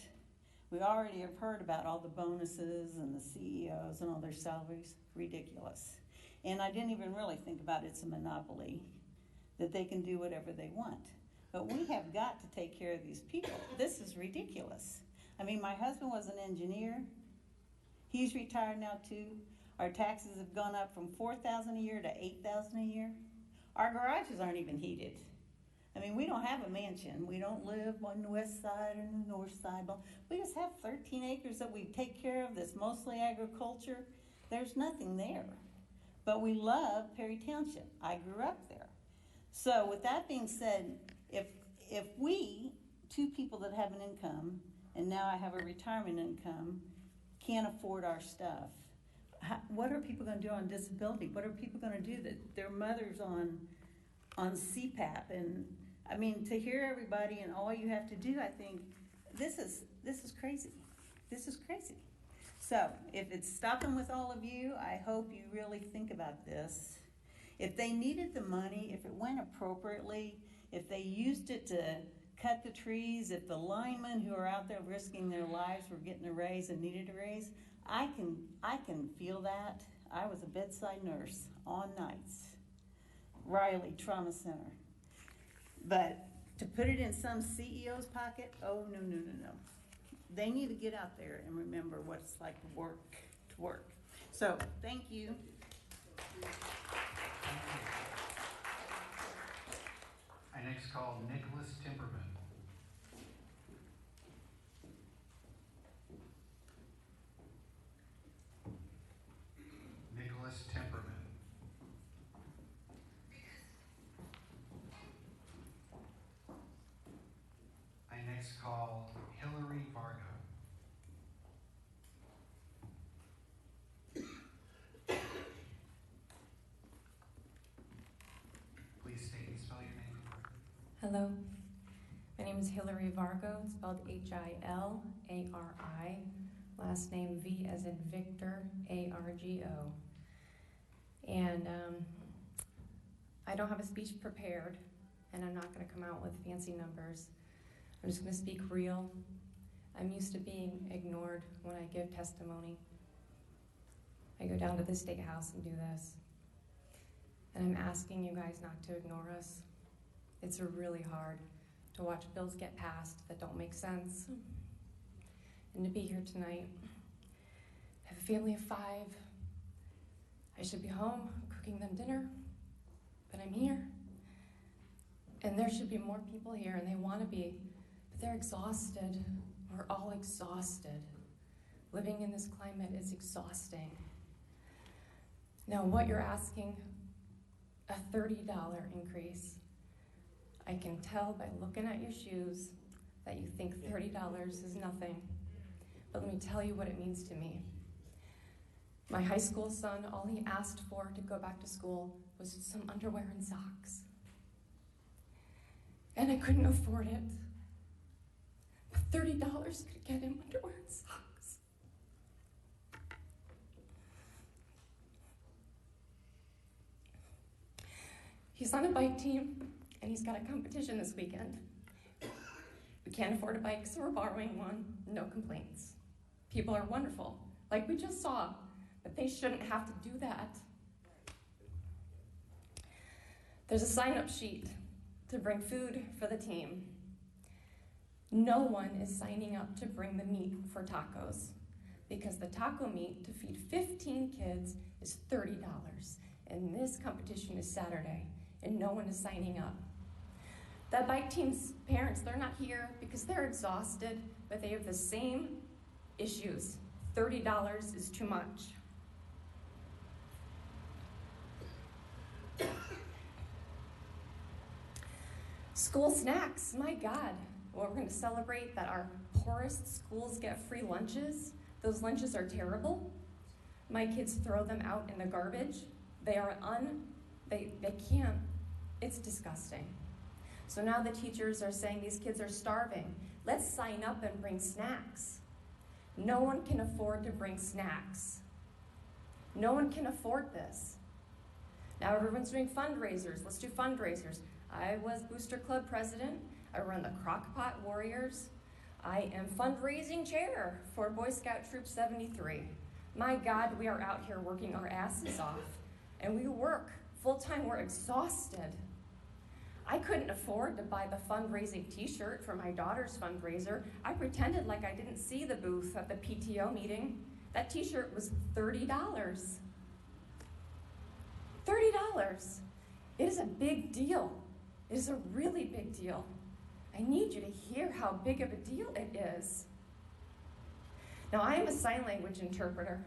We already have heard about all the bonuses and the CEOs and all their salaries. Ridiculous. And I didn't even really think about it's a monopoly, that they can do whatever they want. But we have got to take care of these people. This is ridiculous. I mean, my husband was an engineer. He's retired now too. Our taxes have gone up from $4,000 a year to $8,000 a year. Our garages aren't even heated. I mean, we don't have a mansion. We don't live on the west side or the north side. We just have 13 acres that we take care of that's mostly agriculture. There's nothing there. But we love Perry Township. I grew up there. So with that being said, if we, two people that have an income, and now I have a retirement income, can't afford our stuff, what are people going to do on disability? What are people going to do that their mother's on CPAP? And I mean, to hear everybody and all you have to do, I think this is crazy. This is crazy. So if it's stopping with all of you, I hope you really think about this. If they needed the money, if it went appropriately, if they used it to cut the trees, if the linemen who are out there risking their lives were getting a raise and needed a raise, I can feel that. I was a bedside nurse on nights. Riley Trauma Center. But to put it in some CEO's pocket, oh, no, no, no, no. They need to get out there and remember what it's like to work. So, thank you. I next call Nicholas Timberman. Nicholas Timberman. next call Hillary Vargo. Please state and spell your name correctly. Hello, my name is Hillary Vargo. It's spelled Hilari. Last name V as in Victor, Argo. And I don't have a speech prepared, and I'm not going to come out with fancy numbers. I'm just going to speak real. I'm used to being ignored when I give testimony. I go down to the State House and do this. And I'm asking you guys not to ignore us. It's really hard to watch bills get passed that don't make sense. And to be here tonight. I have a family of 5. I should be home cooking them dinner, but I'm here. And there should be more people here, and they want to be, but they're exhausted. We're all exhausted. Living in this climate is exhausting. Now, what you're asking, a $30 increase. I can tell by looking at your shoes that you think $30 is nothing. But let me tell you what it means to me. My high school son, all he asked for to go back to school was some underwear and socks. And I couldn't afford it. But $30 could get him underwear and socks. He's on a bike team, and he's got a competition this weekend. We can't afford a bike, so we're borrowing one. No complaints. People are wonderful, like we just saw, but they shouldn't have to do that. There's a sign-up sheet to bring food for the team. No one is signing up to bring the meat for tacos because the taco meat to feed 15 kids is $30, and this competition is Saturday, and no one is signing up. That bike team's parents, they're not here because they're exhausted, but they have the same issues. $30 is too much. School snacks, my God. Well, we're going to celebrate that our poorest schools get free lunches. Those lunches are terrible. My kids throw them out in the garbage. They can't, it's disgusting. So now the teachers are saying these kids are starving. Let's sign up and bring snacks. No one can afford to bring snacks. No one can afford this. Now everyone's doing fundraisers. Let's do fundraisers. I was Booster Club president. I run the Crockpot Warriors. I am fundraising chair for Boy Scout Troop 73. My God, we are out here working our asses off. And we work full-time, we're exhausted. I couldn't afford to buy the fundraising t-shirt for my daughter's fundraiser. I pretended like I didn't see the booth at the PTO meeting. That t-shirt was $30. $30. It is a big deal. It is a really big deal. I need you to hear how big of a deal it is. Now, I am a sign language interpreter.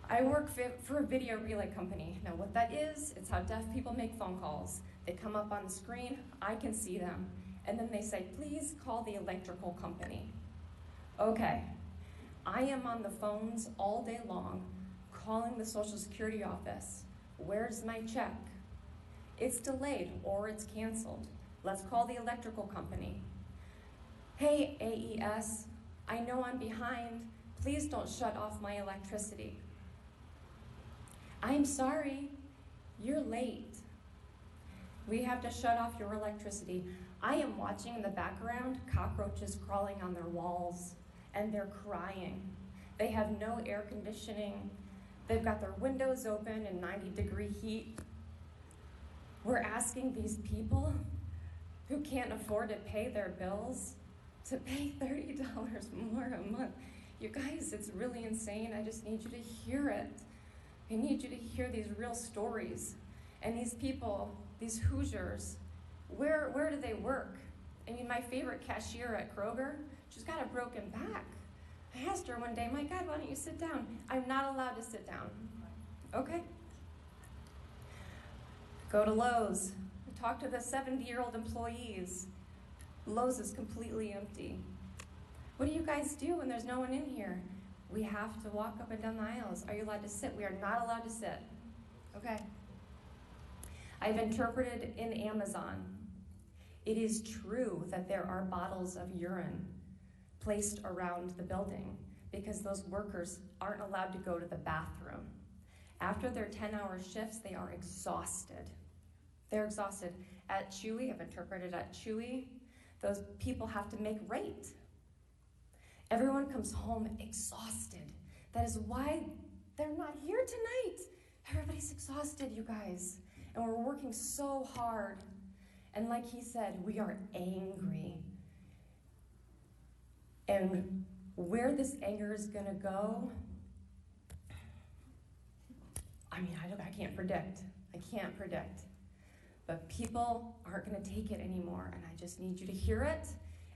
I work for a video relay company. Now what that is, it's how deaf people make phone calls. They come up on the screen, I can see them, and then they say, please call the electrical company. Okay, I am on the phones all day long, calling the Social Security office. Where's my check? It's delayed or it's canceled. Let's call the electrical company. Hey, AES, I know I'm behind. Please don't shut off my electricity. I'm sorry, you're late. We have to shut off your electricity. I am watching in the background cockroaches crawling on their walls, and they're crying. They have no air conditioning. They've got their windows open in 90-degree heat. We're asking these people who can't afford to pay their bills to pay $30 more a month. You guys, it's really insane. I just need you to hear it. I need you to hear these real stories. And these people, these Hoosiers, where do they work? I mean, my favorite cashier at Kroger, she's got a broken back. I asked her one day, my God, why don't you sit down? I'm not allowed to sit down. Okay. Go to Lowe's, talk to the 70-year-old employees. Lowe's is completely empty. What do you guys do when there's no one in here? We have to walk up and down the aisles. Are you allowed to sit? We are not allowed to sit. Okay. I've interpreted in Amazon. It is true that there are bottles of urine placed around the building because those workers aren't allowed to go to the bathroom. After their 10-hour shifts, they are exhausted. They're exhausted. At Chewy, I've interpreted at Chewy, those people have to make rate. Everyone comes home exhausted. That is why they're not here tonight. Everybody's exhausted, you guys. And we're working so hard. And like he said, we are angry. And where this anger is gonna go, I mean, I can't predict. I can't predict. But people aren't gonna take it anymore, and I just need you to hear it,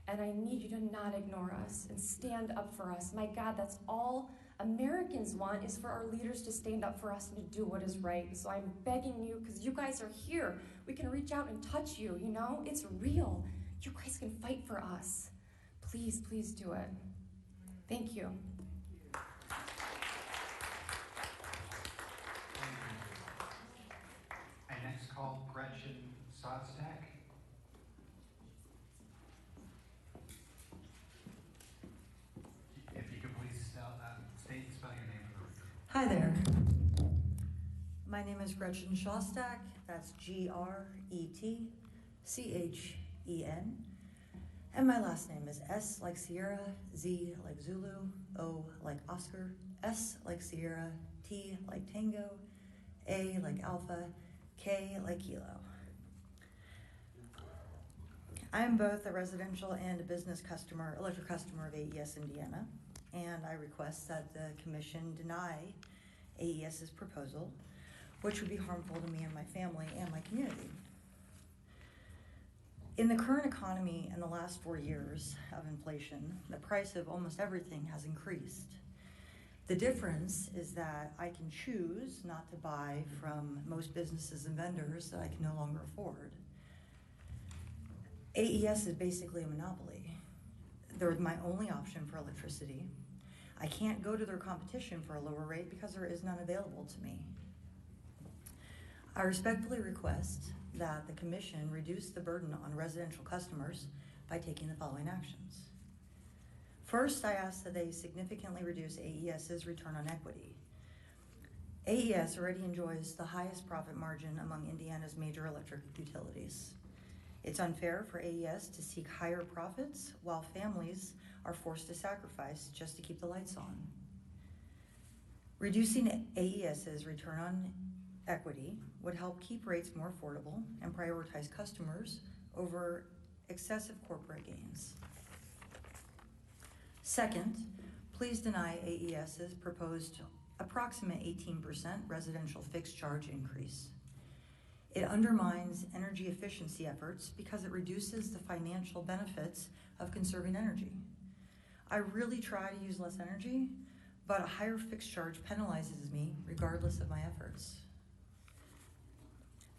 and I need you to not ignore us and stand up for us. My God, that's all Americans want, is for our leaders to stand up for us and to do what is right. So I'm begging you, because you guys are here, we can reach out and touch you, you know? It's real. You guys can fight for us. Please, please do it. Thank you. I next call Gretchen Sostak. If you could please state and spell your name for the record. Hi there. My name is Gretchen Shostak. That's Gretchen. And my last name is S like Sierra, Z like Zulu, O like Oscar, S like Sierra, T like Tango, A like Alpha, K like Kilo. I'm both a residential and a business customer, electric customer of AES Indiana, and I request that the commission deny AES's proposal, which would be harmful to me and my family and my community. In the current economy and the last 4 years of inflation, the price of almost everything has increased. The difference is that I can choose not to buy from most businesses and vendors that I can no longer afford. AES is basically a monopoly. They're my only option for electricity. I can't go to their competition for a lower rate because there is none available to me. I respectfully request that the commission reduce the burden on residential customers by taking the following actions. First, I ask that they significantly reduce AES's return on equity. AES already enjoys the highest profit margin among Indiana's major electric utilities. It's unfair for AES to seek higher profits while families are forced to sacrifice just to keep the lights on. Reducing AES's return on equity would help keep rates more affordable and prioritize customers over excessive corporate gains. Second, please deny AES's proposed approximate 18% residential fixed charge increase. It undermines energy efficiency efforts because it reduces the financial benefits of conserving energy. I really try to use less energy, but a higher fixed charge penalizes me regardless of my efforts.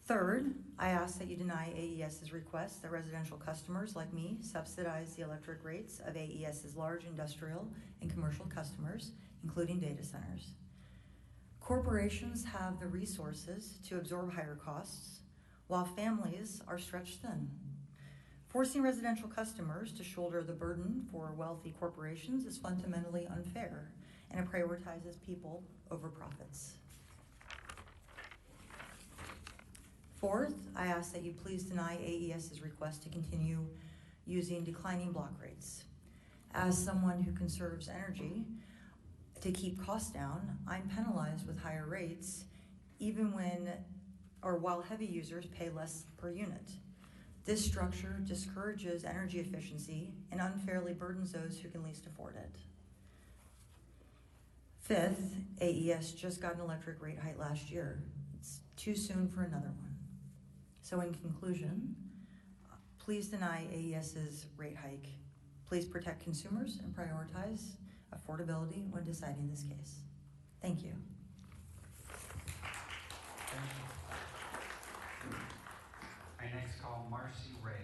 Third, I ask that you deny AES's request that residential customers like me subsidize the electric rates of AES's large industrial and commercial customers, including data centers. Corporations have the resources to absorb higher costs, while families are stretched thin. Forcing residential customers to shoulder the burden for wealthy corporations is fundamentally unfair, and it prioritizes people over profits. Fourth, I ask that you please deny AES's request to continue using declining block rates. As someone who conserves energy to keep costs down, I'm penalized with higher rates even while heavy users pay less per unit. This structure discourages energy efficiency and unfairly burdens those who can least afford it. Fifth, AES just got an electric rate hike last year. It's too soon for another one. So in conclusion, please deny AES's rate hike. Please protect consumers and prioritize affordability when deciding this case. Thank you. Thank you. I next call Marcy Reyes.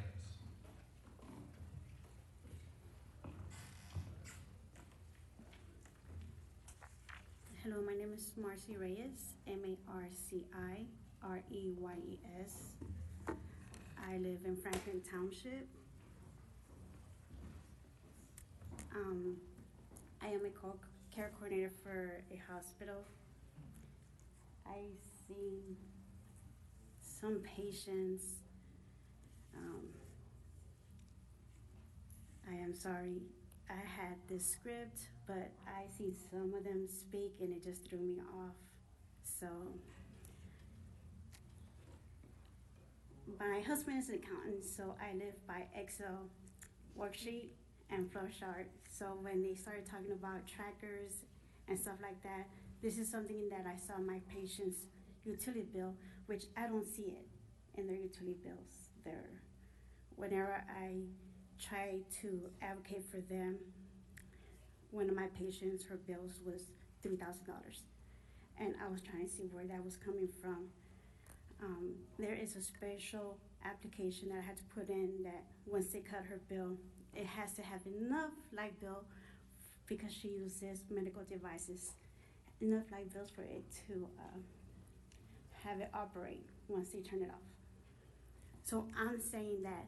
Hello, my name is Marcy Reyes, Marcireyes. I live in Franklin Township. I am a care coordinator for a hospital. I see some patients. I am sorry, I had this script, but I see some of them speak and it just threw me off. So, my husband is an accountant, so I live by Excel worksheet and flow chart. So when they started talking about trackers and stuff like that, this is something that I saw my patient's utility bill, which I don't see it in their utility bills. Whenever I try to advocate for them, one of my patients, her bills was $3,000. And I was trying to see where that was coming from. There is a special application that I had to put in that once they cut her bill, it has to have enough light bill because she uses medical devices, enough light bills for it to have it operate once they turn it off. So I'm saying that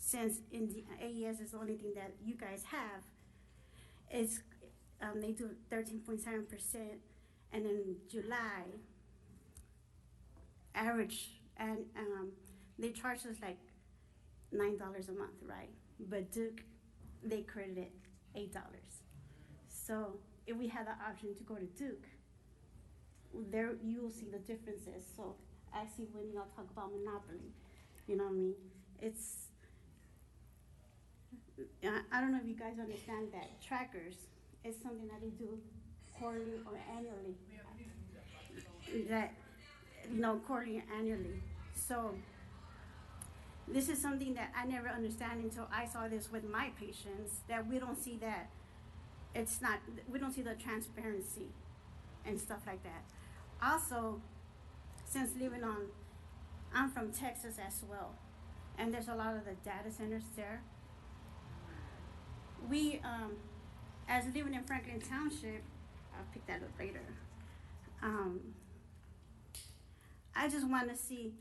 since in the AES is the only thing that you guys have, it's they do 13.7%, and in July, average, and they charge us like $9 a month, right? But Duke, they credited $8. So if we had the option to go to Duke, there you will see the differences. So I see when y'all talk about monopoly, you know what I mean? I don't know if you guys understand that trackers is something that they do quarterly or annually. Quarterly and annually. So this is something that I never understand until I saw this with my patients, that we don't see that. We don't see the transparency and stuff like that. Also, since I'm from Texas as well, and there's a lot of the data centers there. We, as living in Franklin Township, I'll pick that up later. I just want to see,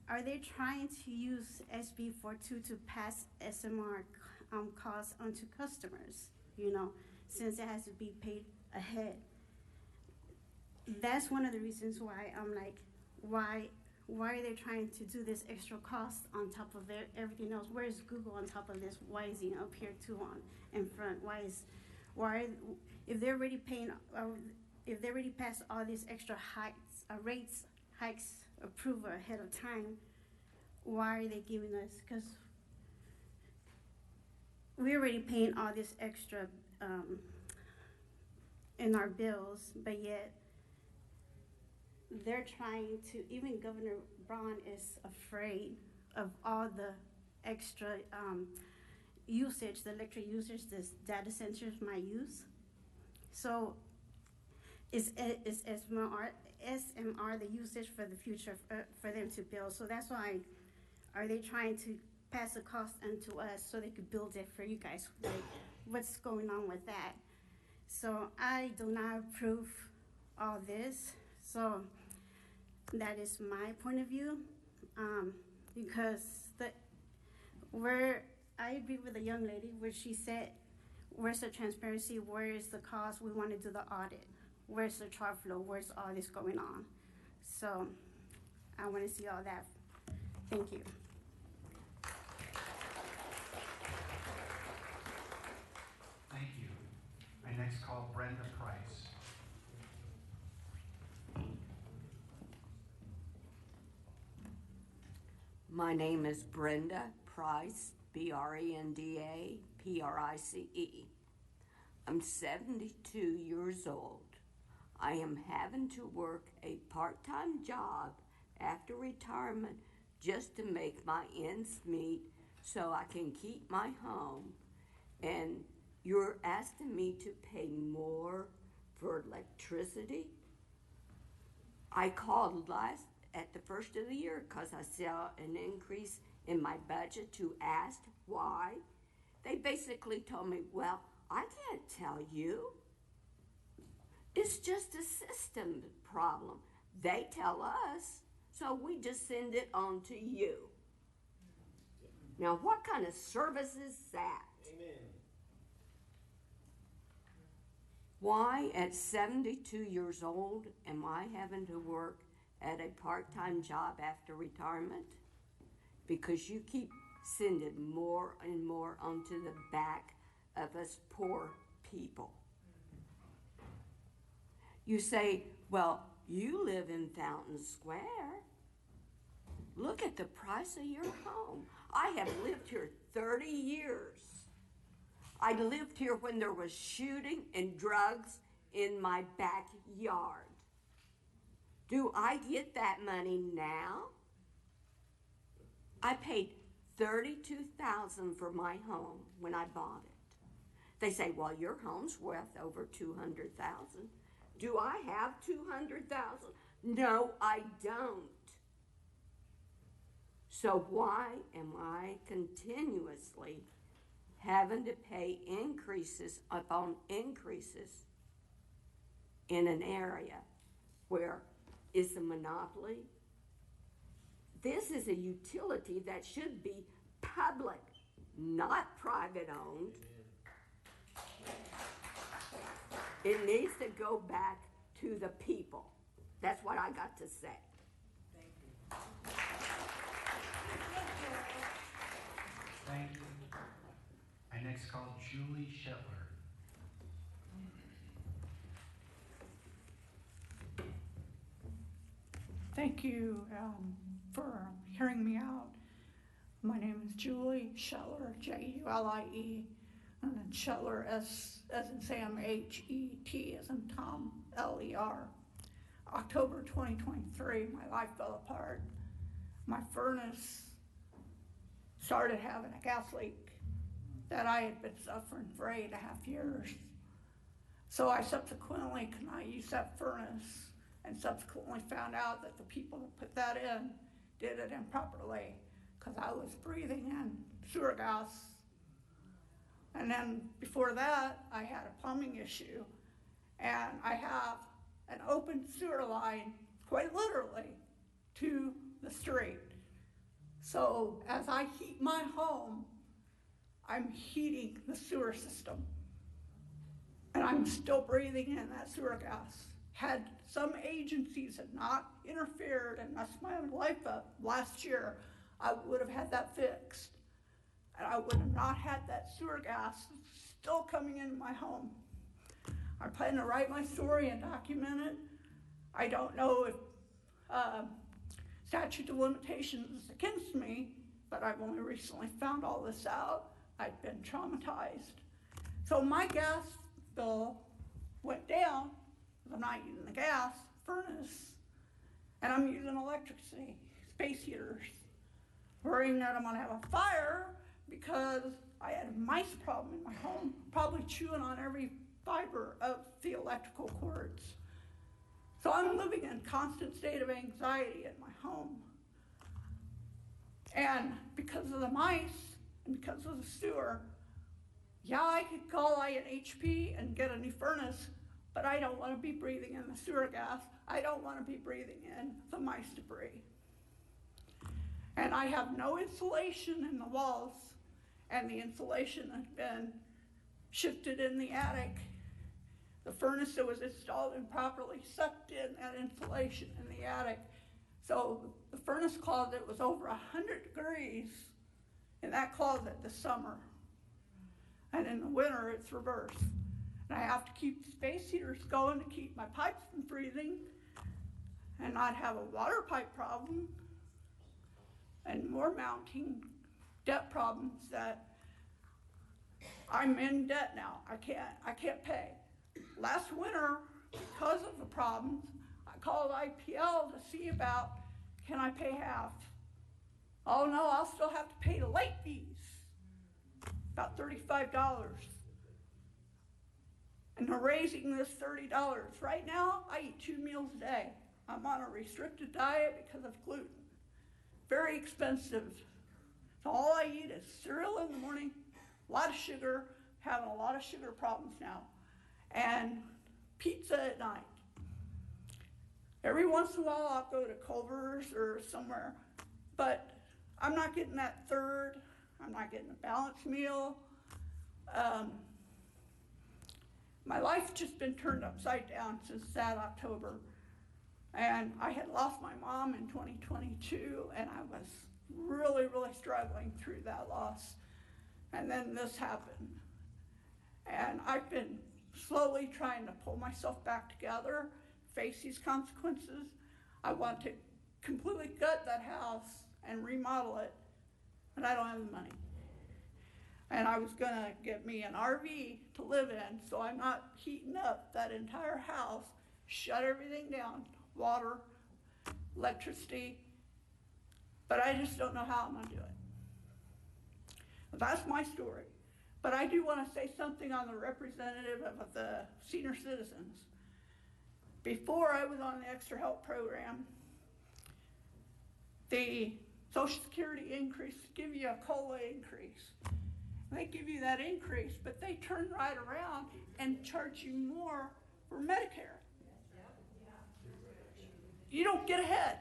are they trying to use SB 42 to pass SMR costs onto customers, since it has to be paid ahead? That's one of the reasons why I'm like, why are they trying to do this extra cost on top of everything else? Where is Google on top of this? Why is he up here too in front? If they're already paying, if they already passed all these extra hikes approval ahead of time, why are they giving us? Because we're already paying all this extra in our bills, but yet they're trying to, even Governor Braun is afraid of all the extra usage, the electric usage this data centers might use. So is SMR the usage for the future for them to build? So that's why, are they trying to pass a cost onto us so they could build it for you guys? Like, what's going on with that? So I do not approve all this. So that is my point of view, because I agree with the young lady where she said, where's the transparency? Where is the cost? We want to do the audit. Where's the chart flow? Where's all this going on? So I want to see all that. Thank you. Thank you. I next call Brenda Price. My name is Brenda Price, Brenda Price. I'm 72 years old. I am having to work a part-time job after retirement just to make my ends meet so I can keep my home. And you're asking me to pay more for electricity? I called at the first of the year because I saw an increase in my budget to ask why. They basically told me, well, I can't tell you. It's just a system problem. They tell us, so we just send it on to you. Now, what kind of service is that? Amen. Why, at 72 years old, am I having to work at a part-time job after retirement? Because you keep sending more and more onto the back of us poor people. You say, well, you live in Fountain Square. Look at the price of your home. I have lived here 30 years. I lived here when there was shooting and drugs in my backyard. Do I get that money now? I paid $32,000 for my home when I bought it. They say, well, your home's worth over $200,000. Do I have $200,000? No, I don't. So why am I continuously having to pay increases upon increases in an area where it's a monopoly? This is a utility that should be public, not private owned. It needs to go back to the people. That's what I got to say. Thank you. I next call Julie Shetler. Thank you for hearing me out. My name is Julie Scheller, J-U-L-I-E, and then Scheller, S as in Sam, H-E-T as in Tom, L-E-R. October 2023, my life fell apart. My furnace started having a gas leak that I had been suffering for 8.5 years. So I subsequently could not use that furnace, and subsequently found out that the people that put that in did it improperly, because I was breathing in sewer gas. And then before that, I had a plumbing issue, and I have an open sewer line, quite literally, to the street. So as I heat my home, I'm heating the sewer system. And I'm still breathing in that sewer gas. Had some agencies had not interfered and messed my life up last year, I would have had that fixed. And I would have not had that sewer gas still coming into my home. I plan to write my story and document it. I don't know if statute of limitations is against me, but I've only recently found all this out. I've been traumatized. So my gas bill went down, because I'm not using the gas furnace, and I'm using electricity, space heaters, worrying that I'm gonna have a fire because I had a mice problem in my home, probably chewing on every fiber of the electrical cords. So I'm living in a constant state of anxiety in my home. And because of the mice, and because of the sewer, yeah, I could call INHP and get a new furnace, but I don't want to be breathing in the sewer gas. I don't want to be breathing in the mice debris. And I have no insulation in the walls, and the insulation has been shifted in the attic. The furnace that was installed improperly sucked in that insulation in the attic. So the furnace closet was over 100 degrees in that closet this summer. And in the winter, it's reversed. And I have to keep space heaters going to keep my pipes from freezing and not have a water pipe problem and more mounting debt problems that I'm in debt now. I can't pay. Last winter, because of the problems, I called IPL to see about, can I pay half? Oh no, I'll still have to pay the late fees, about $35. And they're raising this $30. Right now, I eat 2 meals a day. I'm on a restricted diet because of gluten. Very expensive. So all I eat is cereal in the morning, a lot of sugar, having a lot of sugar problems now. And pizza at night. Every once in a while, I'll go to Culver's or somewhere, but I'm not getting that third. I'm not getting a balanced meal. My life's just been turned upside down since that October. And I had lost my mom in 2022, and I was really, really struggling through that loss. And then this happened. And I've been slowly trying to pull myself back together, face these consequences. I want to completely gut that house and remodel it, but I don't have the money. And I was gonna get me an RV to live in, so I'm not heating up that entire house, shut everything down, water, electricity, but I just don't know how I'm gonna do it. That's my story. But I do want to say something on the representative of the senior citizens. Before I was on the Extra Help program, the Social Security increase give you a COLA increase. They give you that increase, but they turn right around and charge you more for Medicare. You don't get ahead.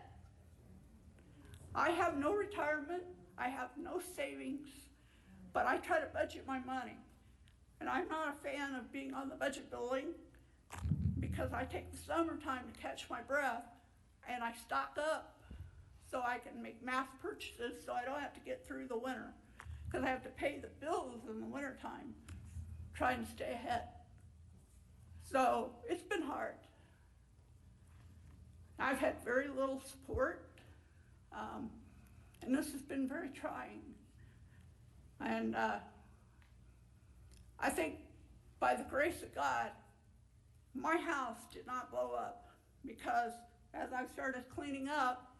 I have no retirement, I have no savings, but I try to budget my money. And I'm not a fan of being on the budget building because I take the summertime to catch my breath and I stock up so I can make mass purchases so I don't have to get through the winter because I have to pay the bills in the wintertime trying to stay ahead. So it's been hard. I've had very little support, and this has been very trying. And I think by the grace of God, my house did not blow up because as I started cleaning up,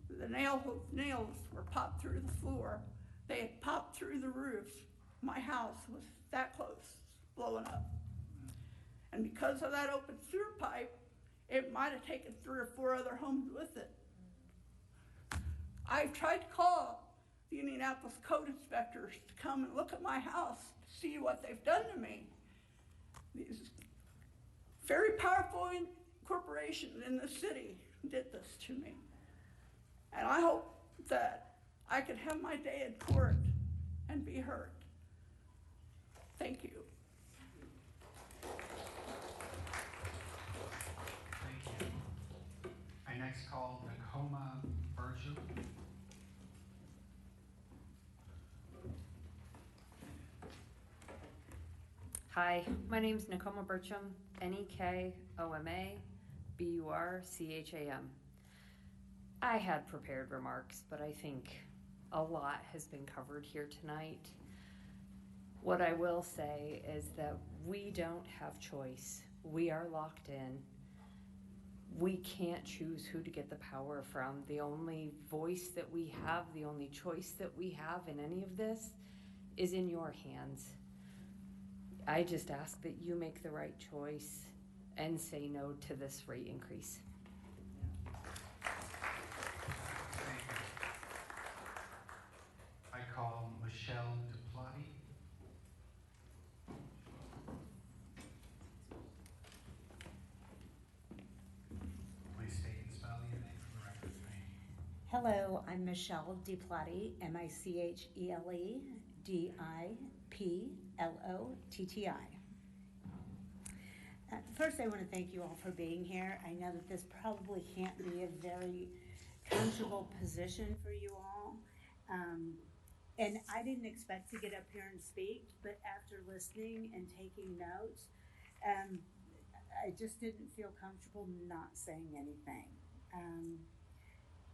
the nails were popped through the floor. They had popped through the roof. My house was that close, blowing up. And because of that open sewer pipe, it might have taken 3 or 4 other homes with it. I've tried to call the Indianapolis code inspectors to come and look at my house to see what they've done to me. These very powerful corporations in the city did this to me. And I hope that I can have my day in court and be heard. Thank you. Thank you. I next call Nakoma Burcham. Hi, my name's Nakoma Burcham, Nekoma Burcham. I had prepared remarks, but I think a lot has been covered here tonight. What I will say is that we don't have choice. We are locked in. We can't choose who to get the power from. The only voice that we have, the only choice that we have in any of this is in your hands. I just ask that you make the right choice and say no to this rate increase. I call Michelle DePlotty. Please state and spell your name for the record. Hello, I'm Michelle DiPlotti, MicheleDiplotti. First, I want to thank you all for being here. I know that this probably can't be a very comfortable position for you all. And I didn't expect to get up here and speak, but after listening and taking notes, I just didn't feel comfortable not saying anything.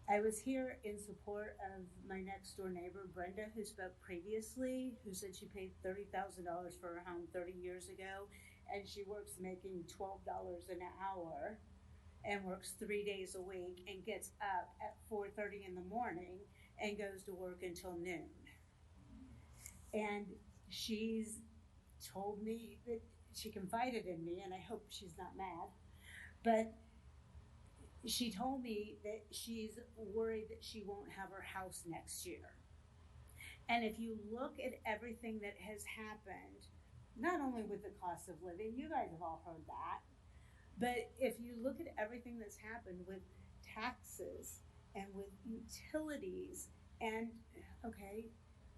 I was here in support of my next door neighbor, Brenda, who spoke previously, who said she paid $30,000 for her home 30 years ago, and she works making $12 an hour and works 3 days a week and gets up at 4:30 in the morning and goes to work until noon. And she's told me that she confided in me, and I hope she's not mad, but she told me that she's worried that she won't have her house next year. And if you look at everything that has happened, not only with the cost of living, you guys have all heard that, But if you look at everything that's happened with taxes and with utilities and, okay,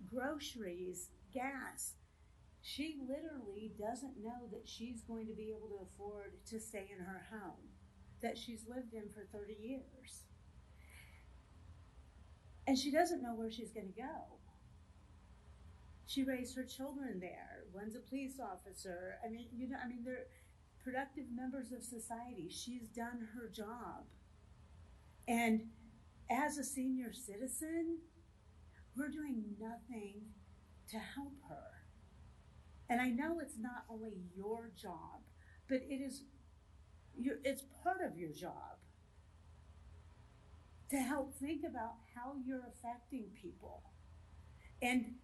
groceries, gas, she literally doesn't know that she's going to be able to afford to stay in her home that she's lived in for 30 years. And she doesn't know where she's going to go. She raised her children there. One's a police officer. I mean, they're productive members of society. She's done her job. And as a senior citizen, we're doing nothing to help her. And I know it's not only your job, but it's part of your job to help think about how you're affecting people. And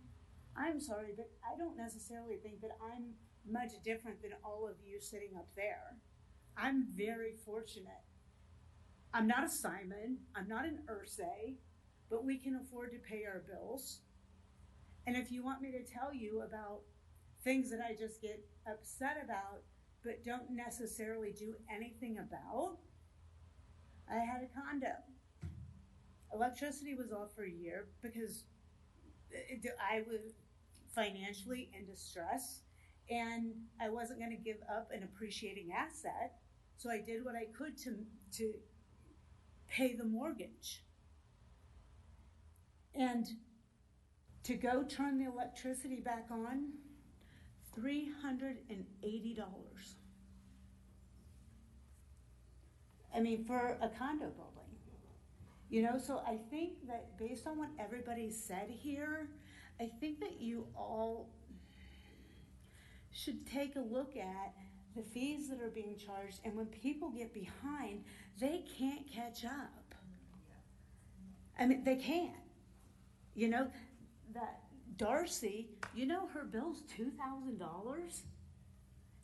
I'm sorry, but I don't necessarily think that I'm much different than all of you sitting up there. I'm very fortunate. I'm not a Simon, I'm not an Ursay, but we can afford to pay our bills. And if you want me to tell you about things that I just get upset about, but don't necessarily do anything about, I had a condo. Electricity was off for a year because I was financially in distress and I wasn't going to give up an appreciating asset. So I did what I could to pay the mortgage. And to go turn the electricity back on, $380. I mean, for a condo building. You know, so I think that based on what everybody said here, I think that you all should take a look at the fees that are being charged, and when people get behind, they can't catch up. I mean, they can't. You know, that Darcy, you know, her bill's $2,000,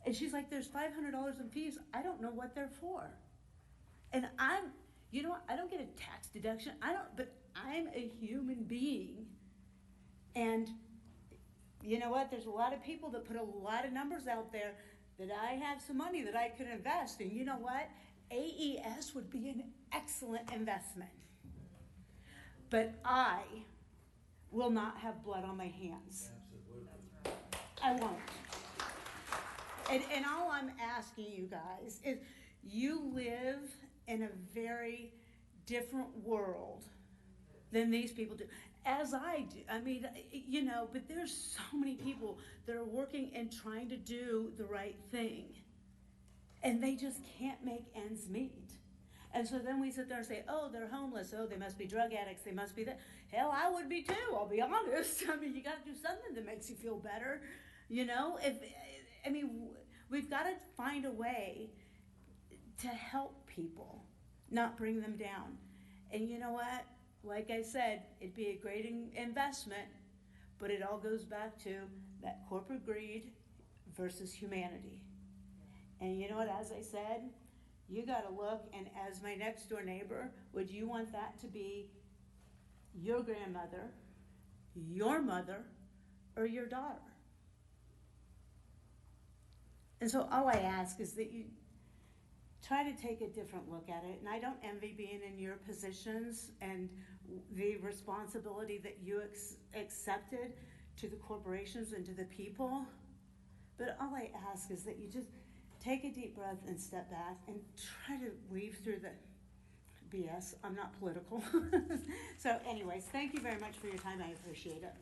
and she's like, there's $500 in fees. I don't know what they're for. And you know what, I don't get a tax deduction. But I'm a human being. And you know what, there's a lot of people that put a lot of numbers out there that I have some money that I could invest. And you know what, AES would be an excellent investment. But I will not have blood on my hands. I won't. And all I'm asking you guys is, you live in a very different world than these people do, as I do. I mean, you know, but there's so many people that are working and trying to do the right thing, and they just can't make ends meet. And so then we sit there and say, oh, they're homeless, oh, they must be drug addicts, they must be that. Hell, I would be too, I'll be honest. I mean, you got to do something that makes you feel better, you know? We've got to find a way to help people, not bring them down. And you know what? Like I said, it'd be a great investment, but it all goes back to that corporate greed versus humanity. And you know what? As I said, you got to look, and as my next door neighbor, would you want that to be your grandmother, your mother, or your daughter? And so all I ask is that you try to take a different look at it. And I don't envy being in your positions and the responsibility that you accepted to the corporations and to the people. But all I ask is that you just take a deep breath and step back and try to weave through the BS. I'm not political. So anyways, thank you very much for your time. I appreciate it.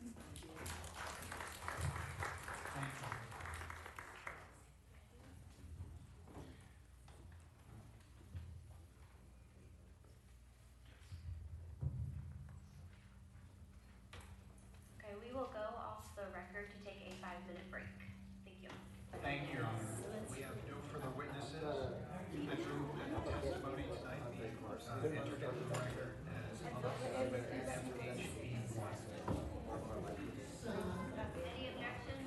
Okay, we will go off the record to take a 5-minute break. Thank you. Thank you, Your Honor. We have no further witnesses. I move that the testimony tonight be entered into the record as FHB1. Any objections?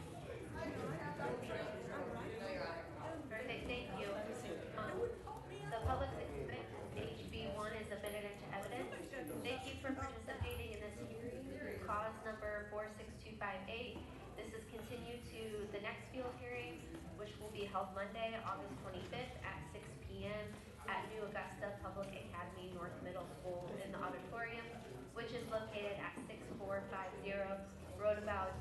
Perfect, thank you. The public's exhibit HB1 is admitted into evidence. Thank you for participating in this hearing. Cause number 46258. This is continued to the next field hearing, which will be held Monday, August 25th at 6 p.m. p.m. at New Augusta Public Academy North Middle School in the auditorium, which is located at 6450 Roundabout